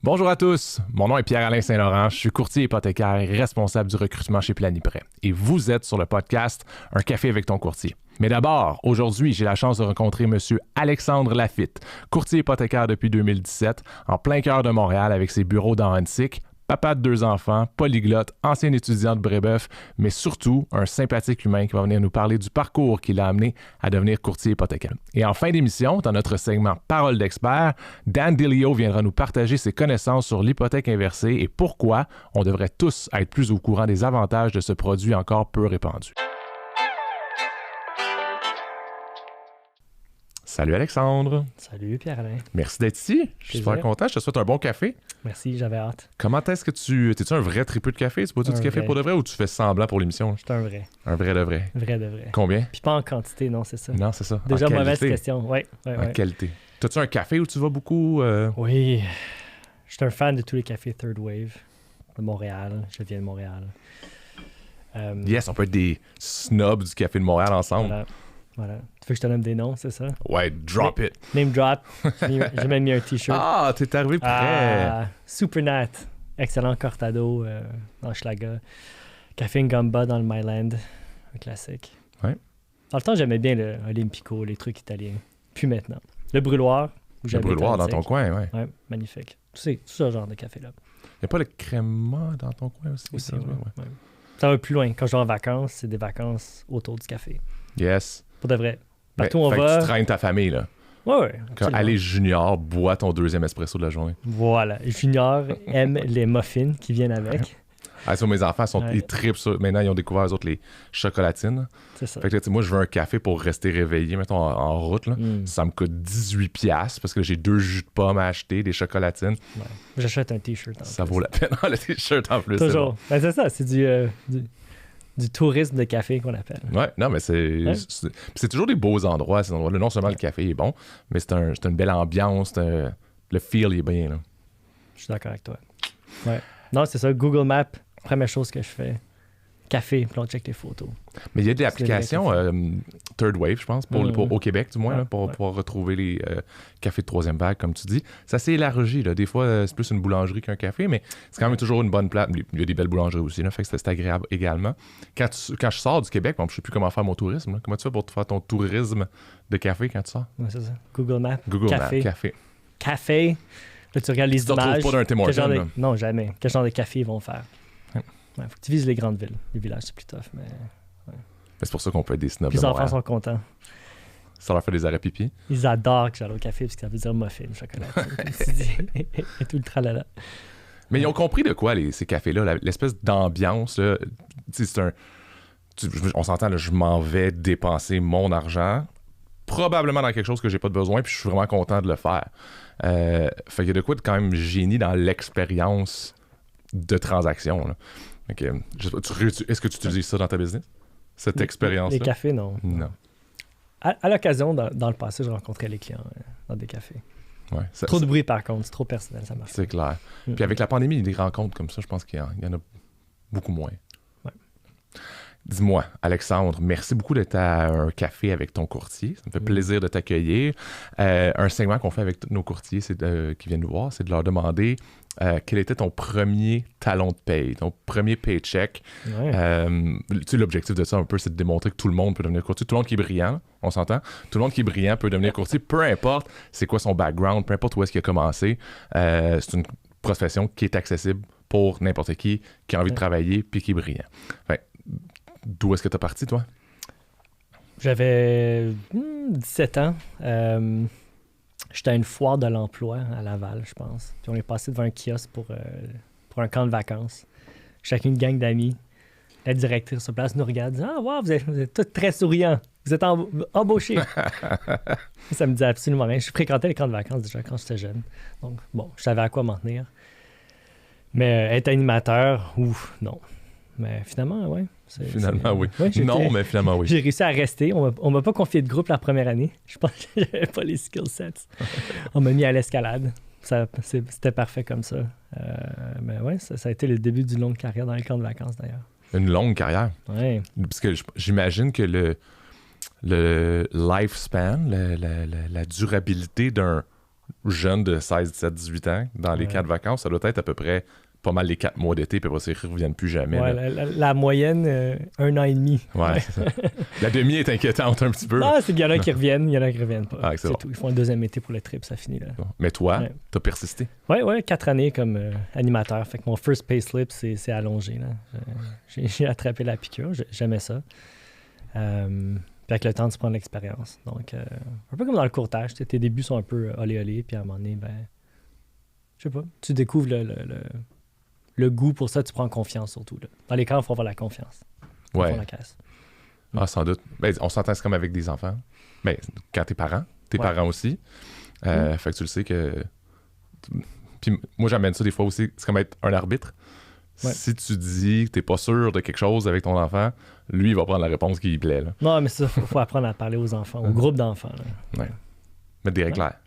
Bonjour à tous, mon nom est Pierre-Alain Saint-Laurent, je suis courtier hypothécaire et responsable du recrutement chez Planiprêt. Et vous êtes sur le podcast Un café avec ton courtier. Mais d'abord, aujourd'hui, j'ai la chance de rencontrer M. Alexandre Lafitte, courtier hypothécaire depuis 2017, en plein cœur de Montréal avec ses bureaux dans Huntsic, papa de 2 enfants, polyglotte, ancien étudiant de Brébeuf, mais surtout un sympathique humain qui va venir nous parler du parcours qui l'a amené à devenir courtier hypothécaire. Et en fin d'émission, dans notre segment Parole d'expert, Dan Dilio viendra nous partager ses connaissances sur l'hypothèque inversée et pourquoi on devrait tous être plus au courant des avantages de ce produit encore peu répandu. Salut Alexandre. Salut Pierre-Alain. Merci d'être ici. Je suis super content. Je te souhaite un bon café. Merci, j'avais hâte. Comment est-ce que t'es-tu un vrai tripeux de café? Tu bois-tu du café pour de vrai ou tu fais semblant pour l'émission? Je suis un vrai. Un vrai de vrai. Vrai de vrai. Combien? Puis pas en quantité, non, c'est ça. Non, c'est ça. Déjà, en mauvaise qualité. question. Oui. En qualité. T'as-tu un café où tu vas beaucoup? Oui. Je suis un fan de tous les cafés Third Wave de Montréal. Je viens de Montréal. Yes, on peut être des snobs du café de Montréal ensemble. Voilà. Tu veux que je te donne des noms, c'est ça? Ouais, drop it. Name drop. J'ai même mis un t-shirt. Ah, t'es arrivé prêt. Supernat. Excellent cortado dans Schlaga. Café Ngamba dans le Myland. Un classique. Ouais. Dans le temps, j'aimais bien le Olympico, les trucs italiens. Puis maintenant, le brûloir. Le brûloir dans ton coin, ouais. Ouais, magnifique. Tout ce genre de café-là. Y'a pas le créma dans ton coin aussi? Aussi, ouais. Ça va plus loin. Quand je vais en vacances, c'est des vacances autour du café. Yes. Pour de vrai. Partout où on fait va. Que tu traînes ta famille, là. Ouais. Quand allez junior, bois ton 2e espresso de la journée. Voilà. Junior aime les muffins qui viennent avec. Ah, ça, mes enfants, ils trippent ça. Maintenant, ils ont découvert, eux autres, les chocolatines. C'est ça. Fait que là, moi, je veux un café pour rester réveillé, mettons, en route. Là. Ça me coûte 18$ parce que j'ai 2 jus de pomme à acheter, des chocolatines. Ouais. J'achète un T-shirt en plus. Ça vaut la peine, le T-shirt en plus. Toujours. Bon. Ben, c'est ça, c'est du tourisme de café qu'on appelle. Ouais, non, mais c'est toujours des beaux endroits, ces endroits-là. Non seulement le café est bon, mais c'est une belle ambiance. Le feel est bien. Là. Je suis d'accord avec toi. Ouais. Non, c'est ça. Google Maps, première chose que je fais. Café, puis on check les photos. Mais il y a des applications Third Wave, je pense, au Québec du moins, là, pour pouvoir retrouver les cafés de 3e vague, comme tu dis. Ça s'est élargi. Là. Des fois, c'est plus une boulangerie qu'un café, mais c'est quand même toujours une bonne place. Il y a des belles boulangeries aussi, là, fait que c'est agréable également. Quand je sors du Québec, bon, je ne sais plus comment faire mon tourisme. Là. Comment tu fais pour faire ton tourisme de café quand tu sors? Ouais, c'est ça. Google Maps. Café. Café. Là, tu regardes les images. Tu ne retrouves pas d'un Tim Hortons. Non, jamais. Quel genre de café ils vont faire? Ouais, faut que tu vises les grandes villes. Les villages, c'est plus tough, mais... Ouais. C'est pour ça qu'on peut être des snobs. Les enfants sont contents. Ça leur fait des arrêts pipi. Ils adorent que j'aille au café parce que ça veut dire muffin, chocolat. Et tout le tralala. Mais ils ont compris de quoi, ces cafés-là, l'espèce d'ambiance. Là, on s'entend, là, je m'en vais dépenser mon argent, probablement dans quelque chose que j'ai pas de besoin, puis je suis vraiment content de le faire. Fait qu'il y a de quoi de quand même génie dans l'expérience de transaction. Là. Okay. Est-ce que tu utilises ça dans ta business? Cette expérience-là? Les cafés, non. Non. À l'occasion, dans le passé, je rencontrais les clients dans des cafés. Ouais, trop de bruit, par contre. C'est trop personnel, ça marche. C'est clair. Puis avec la pandémie, des rencontres comme ça, je pense qu'il y en a beaucoup moins. Ouais. Dis-moi, Alexandre, merci beaucoup d'être à un café avec ton courtier. Ça me fait plaisir de t'accueillir. Un segment qu'on fait avec tous nos courtiers qui viennent nous voir, c'est de leur demander quel était ton premier talon de paye, ton premier paycheck. Ouais. Tu sais, l'objectif de ça, un peu, c'est de démontrer que tout le monde peut devenir courtier. Tout le monde qui est brillant, on s'entend? Tout le monde qui est brillant peut devenir courtier, peu importe c'est quoi son background, peu importe où est-ce qu'il a commencé. C'est une profession qui est accessible pour n'importe qui a envie de travailler puis qui est brillant. Enfin, d'où est-ce que tu es parti, toi? J'avais 17 ans. J'étais à une foire de l'emploi à Laval, je pense. Puis on est passé devant un kiosque pour un camp de vacances. Chacune une gang d'amis. La directrice sur place nous regarde et dit « Ah, wow, vous êtes tous très souriants. Vous êtes embauchés. » Ça me dit absolument rien. Je fréquentais les camps de vacances déjà quand j'étais jeune. Donc, bon, je savais à quoi m'en tenir. Mais être animateur, non. Mais finalement, oui. Finalement, oui. Ouais, non, mais finalement, oui. J'ai réussi à rester. On m'a pas confié de groupe la première année. Je pense que j'avais pas les skill sets. On m'a mis à l'escalade. C'était parfait comme ça. Mais ouais, ça a été le début d'une longue carrière dans les camps de vacances, d'ailleurs. Une longue carrière? Oui. Parce que j'imagine que le lifespan, la durabilité jeunes de 16, 17, 18 ans dans les camps de vacances, ça doit être à peu près pas mal les 4 mois d'été, puis après ça, ils ne reviennent plus jamais. Ouais, la moyenne, 1 an et demi. Ouais, c'est ça. La demi est inquiétante un petit peu. Non, c'est qu'il y en a qui reviennent, il y en a qui ne reviennent pas. Ah, c'est bon. tout. Ils font un deuxième été pour le trip, ça finit là. Mais toi, t'as persisté. Oui, 4 années comme animateur. Fait que mon first payslip, c'est allongé. Là. J'ai attrapé la piqûre, j'aimais ça. Puis avec le temps, tu prends de l'expérience. Donc, un peu comme dans le courtage, tes débuts sont un peu olé-olé, puis à un moment donné, je sais pas, tu découvres le goût pour ça, tu prends confiance surtout. Là. Dans les camps, il faut avoir la confiance. Ouais. La caisse. Ah, sans doute. Ben, on s'entend, c'est comme avec des enfants. Ben, quand tes parents aussi. Fait que tu le sais que... Puis moi, j'amène ça des fois aussi, c'est comme être un arbitre. Ouais. Si tu dis que t'es pas sûr de quelque chose avec ton enfant, lui, il va prendre la réponse qui lui plaît. Là. Non, mais ça, faut apprendre à parler aux enfants, au groupe d'enfants. Là. Ouais. Mettre des règles claires.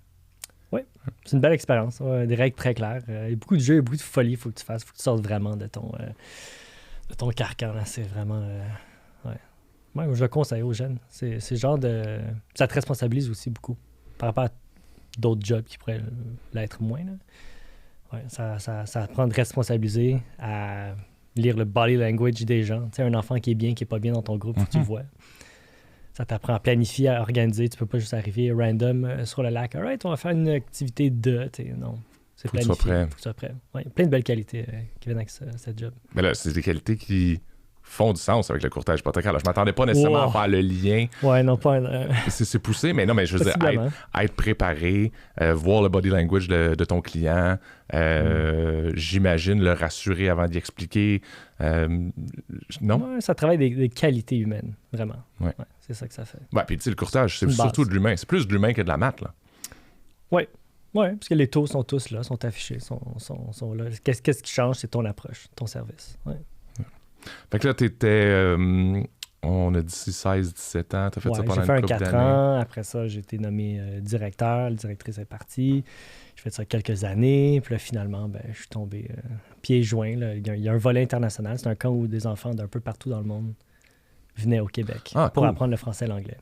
Oui, c'est une belle expérience. Des règles très claires. Il y a beaucoup de jeux, il y a beaucoup de folie qu'il faut que tu fasses. Il faut que tu sortes vraiment de ton carcan. Là. C'est vraiment... Moi, je le conseille aux jeunes. C'est le genre de... Ça te responsabilise aussi beaucoup par rapport à d'autres jobs qui pourraient l'être moins. Là. Ouais, ça prend de responsabiliser à lire le body language des gens. Tu sais, un enfant qui est bien, qui n'est pas bien dans ton groupe, faut que tu le vois. Ça t'apprend à planifier, à organiser. Tu peux pas juste arriver random sur le lac. « All right, on va faire une activité de... » Non, c'est planifié. Faut que tu sois prêt. Ouais, plein de belles qualités qui viennent avec cette job. Mais là, c'est des qualités qui font du sens avec le courtage hypothécaire. Là, je m'attendais pas nécessairement à faire le lien. Ouais, non, pas... C'est poussé, mais non, mais je veux dire, être préparé, voir le body language de ton client, j'imagine le rassurer avant d'y expliquer. Non? Ouais, ça travaille des qualités humaines, vraiment. Ouais. Ouais, c'est ça que ça fait. Ouais, puis tu sais, le courtage, c'est surtout de l'humain. C'est plus de l'humain que de la maths, là. Oui, parce que les taux sont tous là, sont affichés, sont là. Qu'est-ce qui change? C'est ton approche, ton service. Ouais. Fait que là, t'étais... on a dit 16-17 ans, t'as fait ça pendant une couple d'années. J'ai fait un 4 ans. Après ça, j'ai été nommé directeur. La directrice est partie. J'ai fait ça quelques années. Puis là, finalement, je suis tombé pieds joints. Là. Il y a un volet international. C'est un camp où des enfants d'un peu partout dans le monde venaient au Québec pour apprendre le français et l'anglais.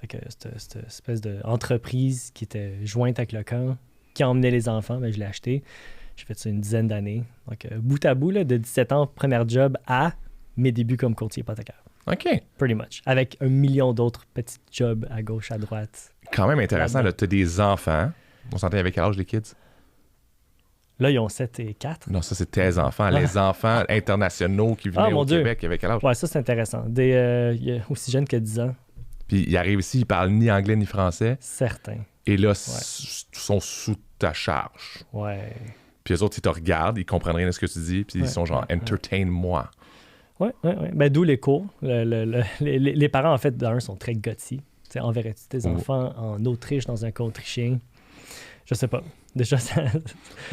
Fait que cette espèce d'entreprise qui était jointe avec le camp, qui emmenait les enfants, je l'ai acheté. J'ai fait ça une dizaine d'années. Donc, bout à bout, là, de 17 ans, premier job à mes débuts comme courtier hypothécaire. OK. Pretty much. Avec 1 million d'autres petits jobs à gauche, à droite. Quand même intéressant. Là, tu as des enfants. On s'entend avec quel âge les kids? Là, ils ont 7 et 4. Non, ça, c'est tes enfants. Les enfants internationaux qui venaient au Québec, avec quel âge? Ouais, ça, c'est intéressant. Il y a aussi jeunes que 10 ans. Puis ils arrivent ici, ils parlent ni anglais ni français. Certains. Et là, sont sous ta charge. Ouais. Puis eux autres, ils te regardent, ils comprennent rien de ce que tu dis, puis ils sont genre « entertain-moi ». Oui. D'où les cours. Les parents, en fait, d'un, sont très gâtés. Enverrais-tu tes enfants en Autriche, dans un camp autrichien? Je sais pas. Déjà, ça...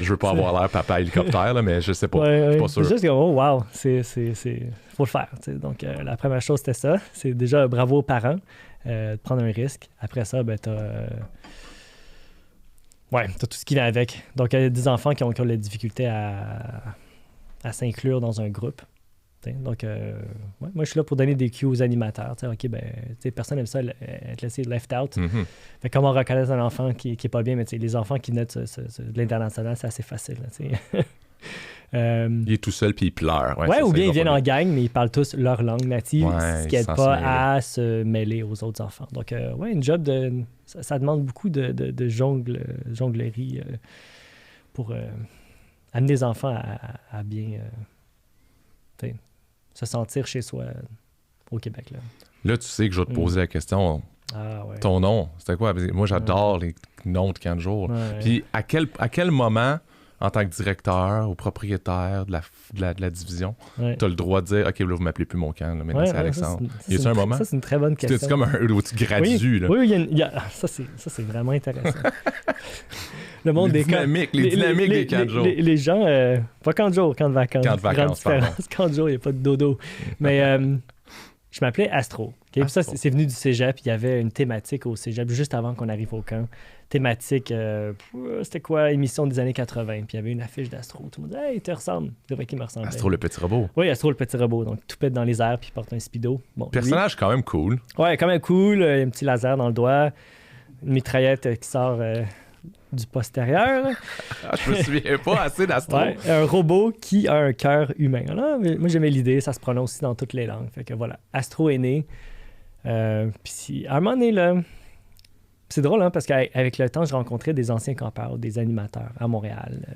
Je veux pas avoir l'air papa hélicoptère, là, mais je sais pas. Je suis pas sûr. Déjà, c'est comme, oh wow, faut le faire. T'sais. Donc, la première chose, c'était ça. C'est déjà bravo aux parents de prendre un risque. Après ça, t'as tout ce qui vient avec. Donc, il y a des enfants qui ont la difficulté à s'inclure dans un groupe. Donc, moi, je suis là pour donner des cues aux animateurs. OK, personne n'aime ça être laissé left out. Mm-hmm. Fait comment reconnaître un enfant qui est pas bien? Mais les enfants qui naissent de l'international, c'est assez facile. Il est tout seul puis il pleure. Ou bien ils viennent en gang, mais ils parlent tous leur langue native, ce qui n'aide pas à se mêler aux autres enfants. Donc, une job ça demande beaucoup de jonglerie pour amener les enfants à bien se sentir chez soi au Québec. Là, tu sais que je vais te poser la question. Ah, ouais. Ton nom, c'était quoi? Moi, j'adore les noms de camp de jour. Ouais. Puis à quel moment, en tant que directeur ou propriétaire de la division, tu as le droit de dire « OK, là, vous m'appelez plus mon camp, là, maintenant c'est Alexandre ». Y a-t-il un moment? Ça, c'est une très bonne question. C'est comme où tu gradues. Oui, ça, c'est vraiment intéressant. Le monde les dynamiques des camps de jour. Les gens, pas camp de jour, camp de vacances. Camp de vacances, pardon. Camp de jour, il n'y a pas de dodo. Mais je m'appelais Astro. Okay? Astro. Ça, c'est venu du cégep. Il y avait une thématique au cégep juste avant qu'on arrive au camp. Thématique, c'était quoi? Émission des années 80. Puis il y avait une affiche d'Astro. Tout le monde disait « Hey, il te ressemble. » C'est vrai qu'il me ressemble. Astro le petit robot. Oui, Astro le petit robot. Donc, tout pète dans les airs puis il porte un speedo. Bon, personnage quand même cool. Ouais, quand même cool. Un petit laser dans le doigt. Une mitraillette qui sort du postérieur. Je me souviens pas assez d'Astro. Ouais, un robot qui a un cœur humain. Alors, moi, j'aimais l'idée, ça se prononce aussi dans toutes les langues. Fait que voilà, Astro est né. Puis à un moment donné, là, c'est drôle, hein, parce qu'avec le temps, je rencontrais des anciens campeurs, des animateurs à Montréal,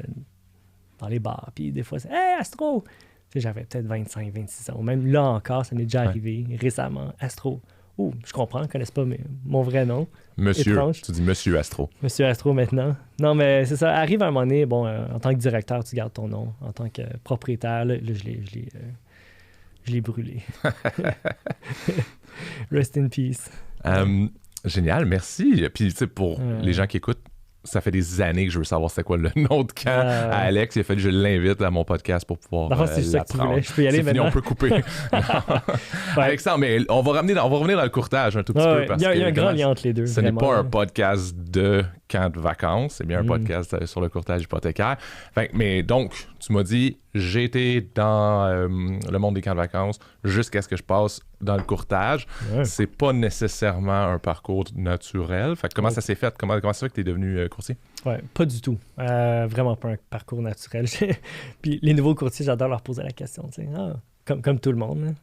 dans les bars. Puis des fois, c'est « Hey, Astro! » Tu sais, j'avais peut-être 25, 26 ans. Même là encore, ça m'est déjà arrivé récemment. Astro. Oh, je comprends, ils ne connaissent pas mon vrai nom. Monsieur, étrange. tu dis Monsieur Astro. Monsieur Astro maintenant. Non, mais c'est ça. Arrive à un moment donné, bon, en tant que directeur, tu gardes ton nom. En tant que propriétaire, là, je l'ai brûlé. Rest in peace. Génial, merci. Puis, tu sais, pour les gens qui écoutent, ça fait des années que je veux savoir c'était quoi le nom de camp à Alex. Il a fallu que je l'invite à mon podcast pour pouvoir c'est ça que tu voulais. Je peux y aller c'est maintenant. fini, on peut couper. Alexandre, mais on va revenir dans le courtage un tout petit peu. Parce il y a un que, grand lien entre les deux. Ce n'est pas un podcast de camp de vacances, c'est bien un podcast sur le courtage hypothécaire. Mais donc, tu m'as dit, j'ai été dans le monde des camps de vacances jusqu'à ce que je passe dans le courtage. Ouais. C'est pas nécessairement un parcours naturel. Fait que comment ça s'est fait? Comment ça fait que tu es devenu courtier? Ouais, pas du tout. Vraiment pas un parcours naturel. Puis les nouveaux courtiers, j'adore leur poser la question. Comme tout le monde. Hein.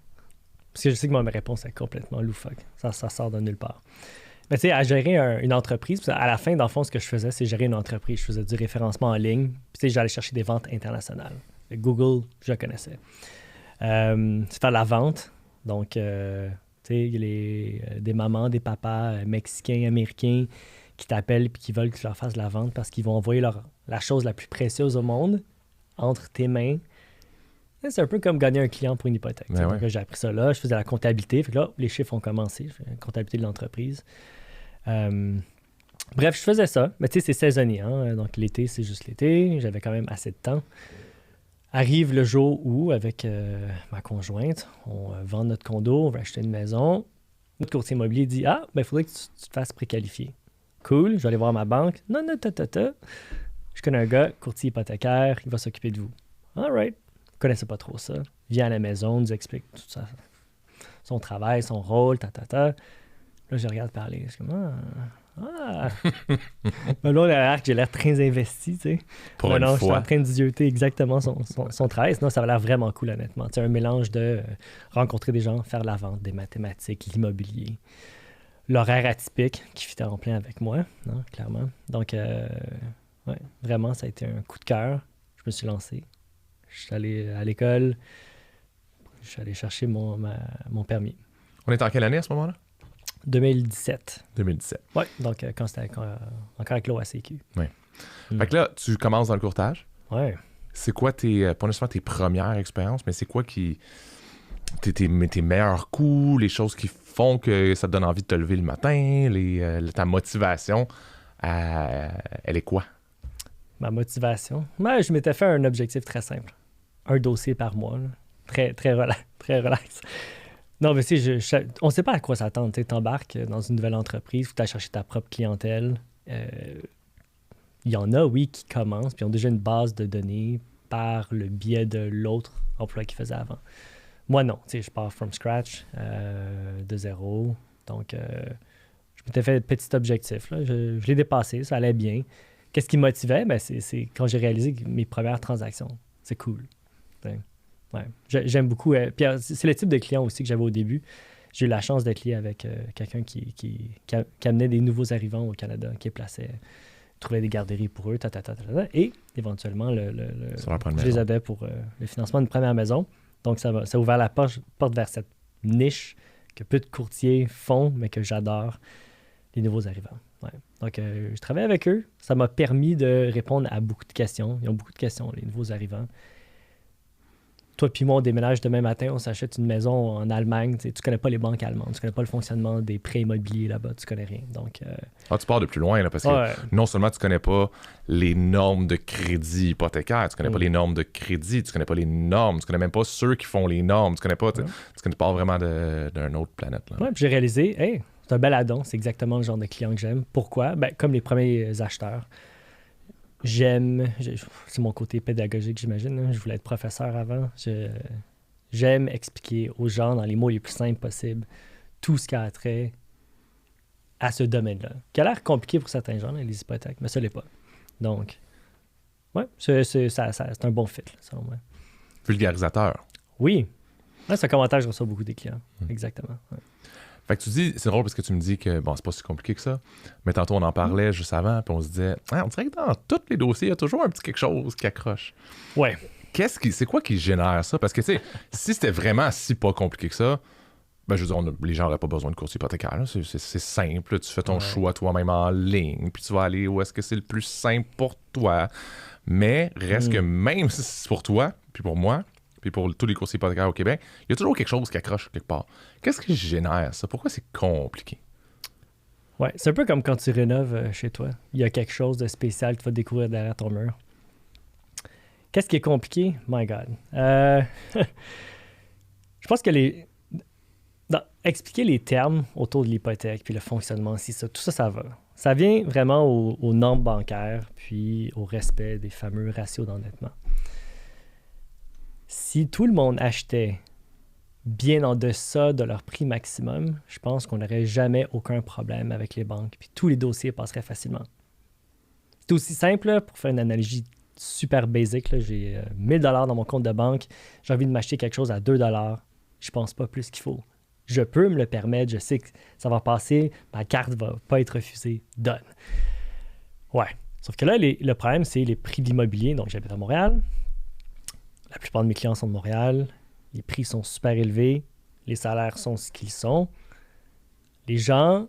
Parce que je sais que ma réponse est complètement loufoque. Ça sort de nulle part. Mais tu sais, à gérer une entreprise, à la fin, dans le fond, ce que je faisais, c'est gérer une entreprise. Je faisais du référencement en ligne. Puis tu sais, j'allais chercher des ventes internationales. Google, je connaissais. C'est faire la vente. Donc, tu sais, il y a des mamans, des papas mexicains, américains qui t'appellent et qui veulent que tu leur fasses la vente parce qu'ils vont envoyer la chose la plus précieuse au monde entre tes mains. C'est un peu comme gagner un client pour une hypothèque. Ouais. Donc, j'ai appris ça là. Je faisais la comptabilité. Fait que là, les chiffres ont commencé. Je faisais la comptabilité de l'entreprise. Bref, je faisais ça. Mais tu sais, c'est saisonnier. Hein? Donc, l'été, c'est juste l'été. J'avais quand même assez de temps. Arrive le jour où, avec ma conjointe, on vend notre condo, on va acheter une maison. Notre courtier immobilier dit « Ah, ben il faudrait que tu te fasses préqualifier. » Cool, je vais aller voir ma banque. « Non, je connais un gars, courtier hypothécaire, il va s'occuper de vous. » « All right. » Je ne connaissais pas trop ça. Vient à la maison, nous explique tout ça. Son travail, son rôle, Là, je regarde parler. Je suis comme Mais là, j'ai l'air très investi, tu sais. Je suis en train de zioter exactement son travail. Sinon, ça va l'air vraiment cool, honnêtement. C'est un mélange de rencontrer des gens, faire la vente, des mathématiques, l'immobilier. L'horaire atypique qui fitait en plein avec moi, non, clairement. Donc, vraiment, ça a été un coup de cœur. Je me suis lancé. Je suis allé à l'école. Je suis allé chercher mon permis. On est en quelle année à ce moment-là? 2017. 2017. Oui, donc quand c'était encore avec l'OACQ. Oui. Fait que là, tu commences dans le courtage. Oui. C'est quoi pas nécessairement tes premières expériences, mais c'est quoi tes meilleurs coups, les choses qui font que ça te donne envie de te lever le matin, ta motivation, elle est quoi? Ma motivation? Je m'étais fait un objectif très simple. Un dossier par mois. Là. Très, très relax. Non, mais tu sais, on ne sait pas à quoi s'attendre. Tu embarques dans une nouvelle entreprise, il faut que tu ailles chercher ta propre clientèle. Il y en a, oui, qui commencent, puis ont déjà une base de données par le biais de l'autre emploi qu'ils faisaient avant. Moi, non. Tu sais, je pars from scratch, de zéro. Donc, je m'étais fait de petits objectifs. Là. Je l'ai dépassé, ça allait bien. Qu'est-ce qui me motivait? C'est quand j'ai réalisé mes premières transactions. C'est cool. Ouais. J'aime beaucoup. Puis c'est le type de client aussi que j'avais au début. J'ai eu la chance d'être lié avec quelqu'un qui amenait des nouveaux arrivants au Canada, qui plaçait, trouvait des garderies pour eux, et éventuellement, je les aidais pour le financement d'une première maison. Donc, ça a ouvert la porte vers cette niche que peu de courtiers font, mais que j'adore, les nouveaux arrivants. Ouais. Donc, je travaille avec eux. Ça m'a permis de répondre à beaucoup de questions. Ils ont beaucoup de questions, les nouveaux arrivants. Toi puis moi, on déménage demain matin, on s'achète une maison en Allemagne. Tu connais pas les banques allemandes, tu connais pas le fonctionnement des prêts immobiliers là-bas, tu connais rien. Donc, tu pars de plus loin, là, parce que non seulement tu connais pas les normes de crédit hypothécaire, tu connais pas les normes de crédit, tu connais pas les normes, tu connais même pas ceux qui font les normes, tu connais pas vraiment d'une autre planète. Oui, puis j'ai réalisé, c'est un bel addon, c'est exactement le genre de client que j'aime. Pourquoi? Comme les premiers acheteurs. C'est mon côté pédagogique, j'imagine. Hein. Je voulais être professeur avant. J'aime expliquer aux gens, dans les mots les plus simples possibles, tout ce qui a trait à ce domaine-là, qui a l'air compliqué pour certains gens, là, les hypothèques, mais ça l'est pas. Donc, ouais, c'est un bon fit, là, selon moi. Vulgarisateur. Oui. Ouais, c'est un commentaire que je reçois beaucoup des clients. Exactement. Ouais. Fait que tu dis, c'est drôle parce que tu me dis que, bon, c'est pas si compliqué que ça, mais tantôt on en parlait juste avant, puis on se disait, on dirait que dans tous les dossiers, il y a toujours un petit quelque chose qui accroche. Ouais. C'est quoi qui génère ça? Parce que, tu sais, si c'était vraiment si pas compliqué que ça, ben, je veux dire, les gens n'auraient pas besoin de courtier hypothécaire. Là. C'est simple. Tu fais ton choix toi-même en ligne, puis tu vas aller où est-ce que c'est le plus simple pour toi. Mais reste que même si c'est pour toi, puis pour moi, puis pour tous les courtiers hypothécaires au Québec, il y a toujours quelque chose qui accroche quelque part. Qu'est-ce qui génère ça? Pourquoi c'est compliqué? Ouais, c'est un peu comme quand tu rénoves chez toi. Il y a quelque chose de spécial que tu vas découvrir derrière ton mur. Qu'est-ce qui est compliqué? My God. Je pense que expliquer les termes autour de l'hypothèque, puis le fonctionnement, tout ça, ça va. Ça vient vraiment aux normes bancaires, puis au respect des fameux ratios d'endettement. Si tout le monde achetait bien en deçà de leur prix maximum, je pense qu'on n'aurait jamais aucun problème avec les banques, puis tous les dossiers passeraient facilement. C'est aussi simple, là, pour faire une analogie super basique, là, j'ai 1000 $ dans mon compte de banque, j'ai envie de m'acheter quelque chose à 2 $, je pense pas plus qu'il faut. Je peux me le permettre, je sais que ça va passer, ma carte va pas être refusée, donne. Ouais. Sauf que là, le problème, c'est les prix de l'immobilier. Donc, j'habite à Montréal. La plupart de mes clients sont de Montréal. Les prix sont super élevés. Les salaires sont ce qu'ils sont. Les gens,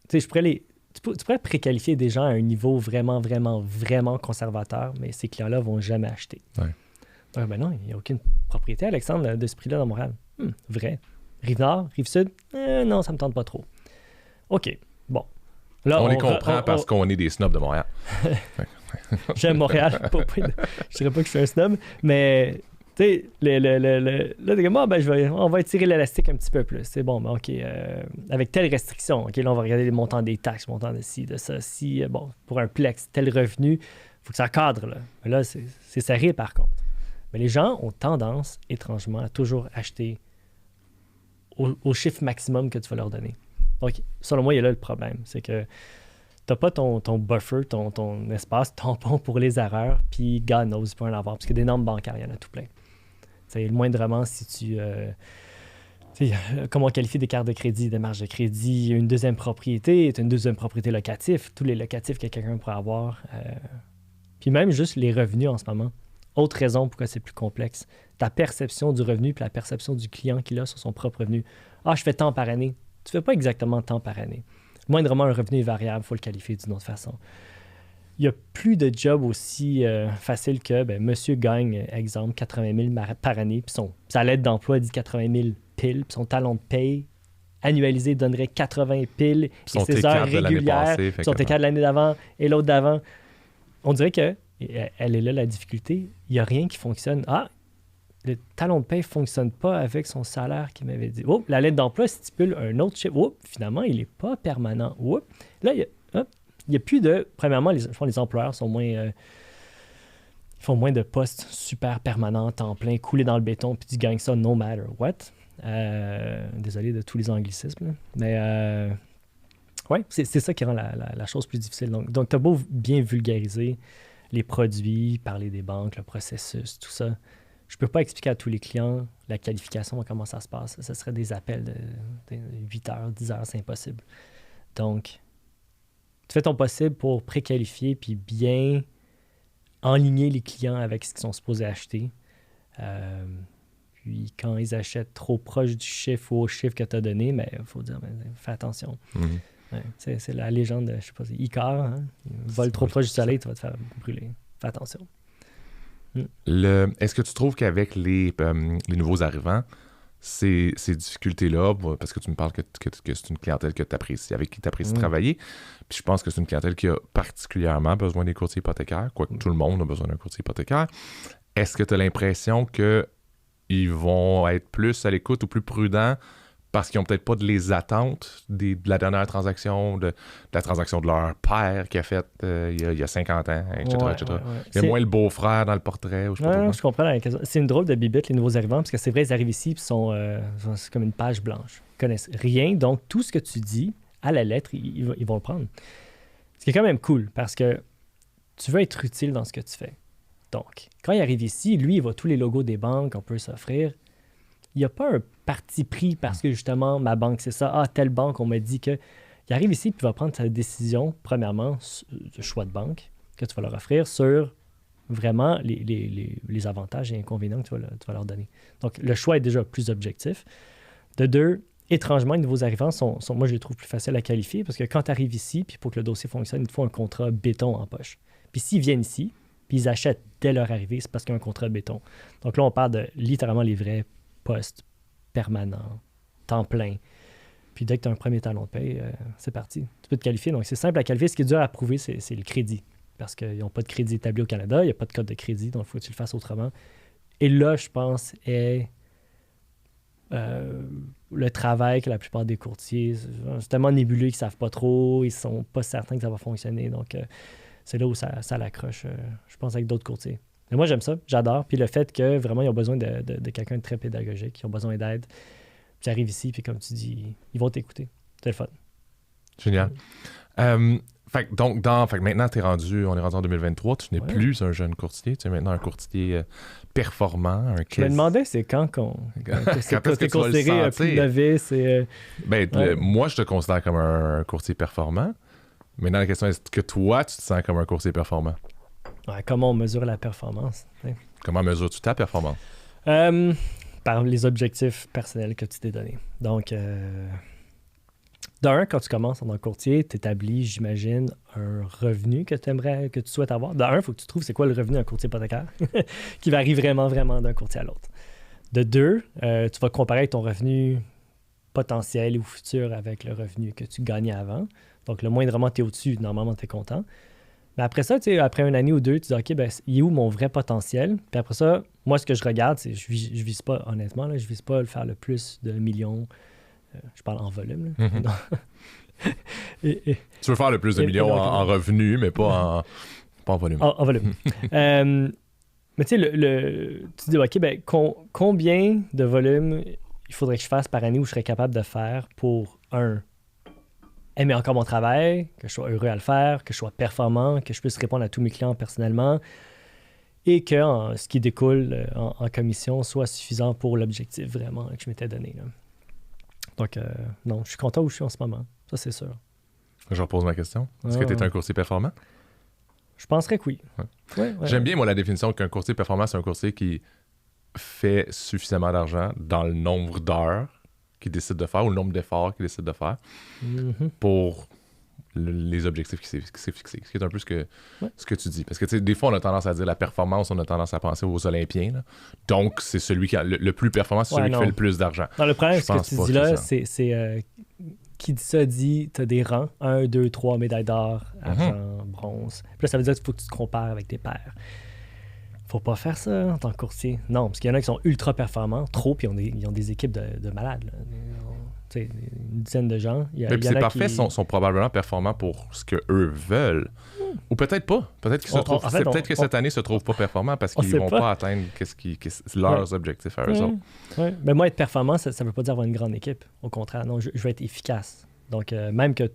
tu sais, tu pourrais préqualifier des gens à un niveau vraiment, vraiment, vraiment conservateur, mais ces clients-là vont jamais acheter. Ouais. Donc, ben non, il n'y a aucune propriété, Alexandre, de ce prix-là dans Montréal. Vrai. Rive-Nord, Rive-Sud, non, ça me tente pas trop. OK, bon. Là, on les comprend parce qu'on est des snobs de Montréal. J'aime Montréal. Je dirais pas que je suis un snob, mais tu sais, là, on va étirer l'élastique un petit peu plus. C'est bon, ben, OK, avec telle restriction, OK, là, on va regarder les montants des taxes, montants de ci, de ça. Si, bon, pour un plex, tel revenu, il faut que ça cadre, là. Mais là, c'est serré, par contre. Mais les gens ont tendance, étrangement, à toujours acheter au chiffre maximum que tu vas leur donner. Donc, selon moi, il y a là le problème. C'est que tu n'as pas ton buffer, ton espace tampon pour les erreurs, puis God knows, il peut en avoir. Parce que des normes bancaires, il y en a tout plein. C'est le moindrement si tu... comment qualifier des cartes de crédit, des marges de crédit, une deuxième propriété, une deuxième propriété locative, tous les locatifs que quelqu'un pourrait avoir. Puis même juste les revenus en ce moment. Autre raison pourquoi c'est plus complexe. Ta perception du revenu puis la perception du client qu'il a sur son propre revenu. Ah, je fais tant par année. Tu ne fais pas exactement tant par année. Moindrement, un revenu est variable, il faut le qualifier d'une autre façon. Il n'y a plus de job aussi facile que monsieur gagne, exemple, 80 000 par année, puis sa lettre d'emploi dit 80 000 piles, puis son talon de paye annualisé donnerait 80 piles, et ses heures régulières, son T4 de l'année d'avant et l'autre d'avant. On dirait que elle est là la difficulté. Il n'y a rien qui fonctionne. Ah, le talon de paie ne fonctionne pas avec son salaire qu'il m'avait dit. Oh, la lettre d'emploi stipule un autre chiffre. Oh, finalement, il n'est pas permanent. Oh, là, il n'y a plus de... Premièrement, les employeurs sont moins... ils font moins de postes super permanents, temps plein, coulés dans le béton, puis tu gagnes ça no matter what. Désolé de tous les anglicismes. Là. Mais ouais, c'est ça qui rend la chose plus difficile. Donc tu as beau bien vulgariser les produits, parler des banques, le processus, tout ça. Je ne peux pas expliquer à tous les clients la qualification, comment ça se passe. Ce serait des appels de 8 heures, 10 heures, c'est impossible. Donc, tu fais ton possible pour préqualifier puis bien enligner les clients avec ce qu'ils sont supposés acheter. Puis, quand ils achètent trop proche du chiffre ou au chiffre que tu as donné, il faut dire, fais attention. Mm-hmm. Ouais, c'est la légende de, je sais pas, c'est Icare. Hein? Il vole trop proche du soleil, tu vas te faire brûler. Fais attention. Est-ce que tu trouves qu'avec les nouveaux arrivants, ces difficultés-là, parce que tu me parles que c'est une clientèle que tu apprécies, avec qui tu apprécies travailler, puis je pense que c'est une clientèle qui a particulièrement besoin des courtiers hypothécaires, quoique tout le monde a besoin d'un courtier hypothécaire, est-ce que tu as l'impression qu'ils vont être plus à l'écoute ou plus prudents parce qu'ils n'ont peut-être pas les attentes de la dernière transaction, de la transaction de leur père qui a fait il y a 50 ans, etc. Ouais. Il y a moins le beau-frère dans le portrait. Ou je comprends. C'est une drôle de bibite, les nouveaux arrivants, parce que c'est vrai, ils arrivent ici et c'est comme une page blanche. Ils connaissent rien. Donc, tout ce que tu dis à la lettre, ils vont le prendre. Ce qui est quand même cool parce que tu veux être utile dans ce que tu fais. Donc, quand il arrive ici, lui, il voit tous les logos des banques qu'on peut s'offrir. Il n'y a pas un parti pris parce que justement, ma banque, c'est ça. Ah, telle banque, on m'a dit que. Il arrive ici puis il va prendre sa décision, premièrement, de choix de banque que tu vas leur offrir sur vraiment les avantages et inconvénients que tu vas leur donner. Donc, le choix est déjà plus objectif. De deux, étrangement, les nouveaux arrivants moi, je les trouve plus faciles à qualifier parce que quand tu arrives ici, puis pour que le dossier fonctionne, il te faut un contrat béton en poche. Puis s'ils viennent ici, puis ils achètent dès leur arrivée, c'est parce qu'il y a un contrat béton. Donc là, on parle de littéralement les vrais postes permanents, temps plein. Puis dès que tu as un premier talon de paye, c'est parti. Tu peux te qualifier. Donc, c'est simple à qualifier. Ce qui est dur à prouver, c'est le crédit. Parce qu'ils n'ont pas de crédit établi au Canada. Il n'y a pas de code de crédit. Donc, il faut que tu le fasses autrement. Et là, je pense, est le travail que la plupart des courtiers... C'est tellement nébuleux qu'ils ne savent pas trop. Ils ne sont pas certains que ça va fonctionner. Donc, c'est là où ça l'accroche, je pense, avec d'autres courtiers. Mais moi, j'aime ça. J'adore. Puis le fait que vraiment, ils ont besoin de quelqu'un de très pédagogique. Ils ont besoin d'aide. Tu arrives ici, puis comme tu dis, ils vont t'écouter. C'est le fun. Génial. Fait que maintenant, on est rendu en 2023, tu n'es plus un jeune courtier, tu es maintenant un courtier performant. Je me demandais, c'est quand est-ce que tu es considéré plus novice? Moi, je te considère comme un courtier performant. Maintenant, la question est, est-ce que toi, tu te sens comme un courtier performant? Ouais, comment on mesure la performance? Comment mesures-tu ta performance? Par les objectifs personnels que tu t'es donnés. Donc, d'un, quand tu commences en tant que courtier, tu établis, j'imagine, un revenu que tu souhaites avoir. D'un, il faut que tu trouves c'est quoi le revenu d'un courtier hypothécaire qui varie vraiment, vraiment d'un courtier à l'autre. De deux, tu vas comparer ton revenu potentiel ou futur avec le revenu que tu gagnais avant. Donc, le moindrement tu es au-dessus, normalement, tu es content. Mais après ça, après une année ou deux, tu dis, OK, ben, il est où mon vrai potentiel? Puis après ça, moi, ce que je regarde, c'est je vise pas, honnêtement, je vise pas le faire le plus de millions. Je parle en volume. Tu veux faire le plus de millions en revenus, mais pas en volume. En volume. Mais tu sais, tu dis, OK, ben, combien de volume il faudrait que je fasse par année où je serais capable de faire pour, aimer encore mon travail, que je sois heureux à le faire, que je sois performant, que je puisse répondre à tous mes clients personnellement et que ce qui découle en commission soit suffisant pour l'objectif vraiment que je m'étais donné. Là. Donc, non, je suis content où je suis en ce moment. Ça, c'est sûr. Je repose ma question. Est-ce que tu es un courtier performant? Je penserais que oui. Ouais. J'aime bien, moi, la définition qu'un courtier performant, c'est un courtier qui fait suffisamment d'argent dans le nombre d'heures qu'il décide de faire ou le nombre d'efforts qu'il décide de faire pour les objectifs qu'il s'est fixés. Ce qui est un peu ce que tu dis. Parce que des fois, on a tendance à dire la performance, on a tendance à penser aux Olympiens. Là. Donc, c'est celui qui a le plus performant, c'est celui qui fait le plus d'argent. Non, le problème, ce que tu dis là, c'est qui dit ça dit, tu as des rangs, 1, 2, 3 médailles d'or, argent, bronze. Puis là, ça veut dire qu'il faut que tu te compares avec tes pairs. Faut pas faire ça en tant que courtier. Non, parce qu'il y en a qui sont ultra performants, trop, puis ils ont des équipes de malades. Là. Une dizaine de gens. C'est parfait, sont probablement performants pour ce qu'eux veulent. Ou peut-être pas. Peut-être que cette année ne se trouvent pas performants parce qu'ils ne vont pas atteindre leurs objectifs à eux autres. Ouais. Mais moi, être performant, ça ne veut pas dire avoir une grande équipe. Au contraire, non, je veux être efficace. Donc, même que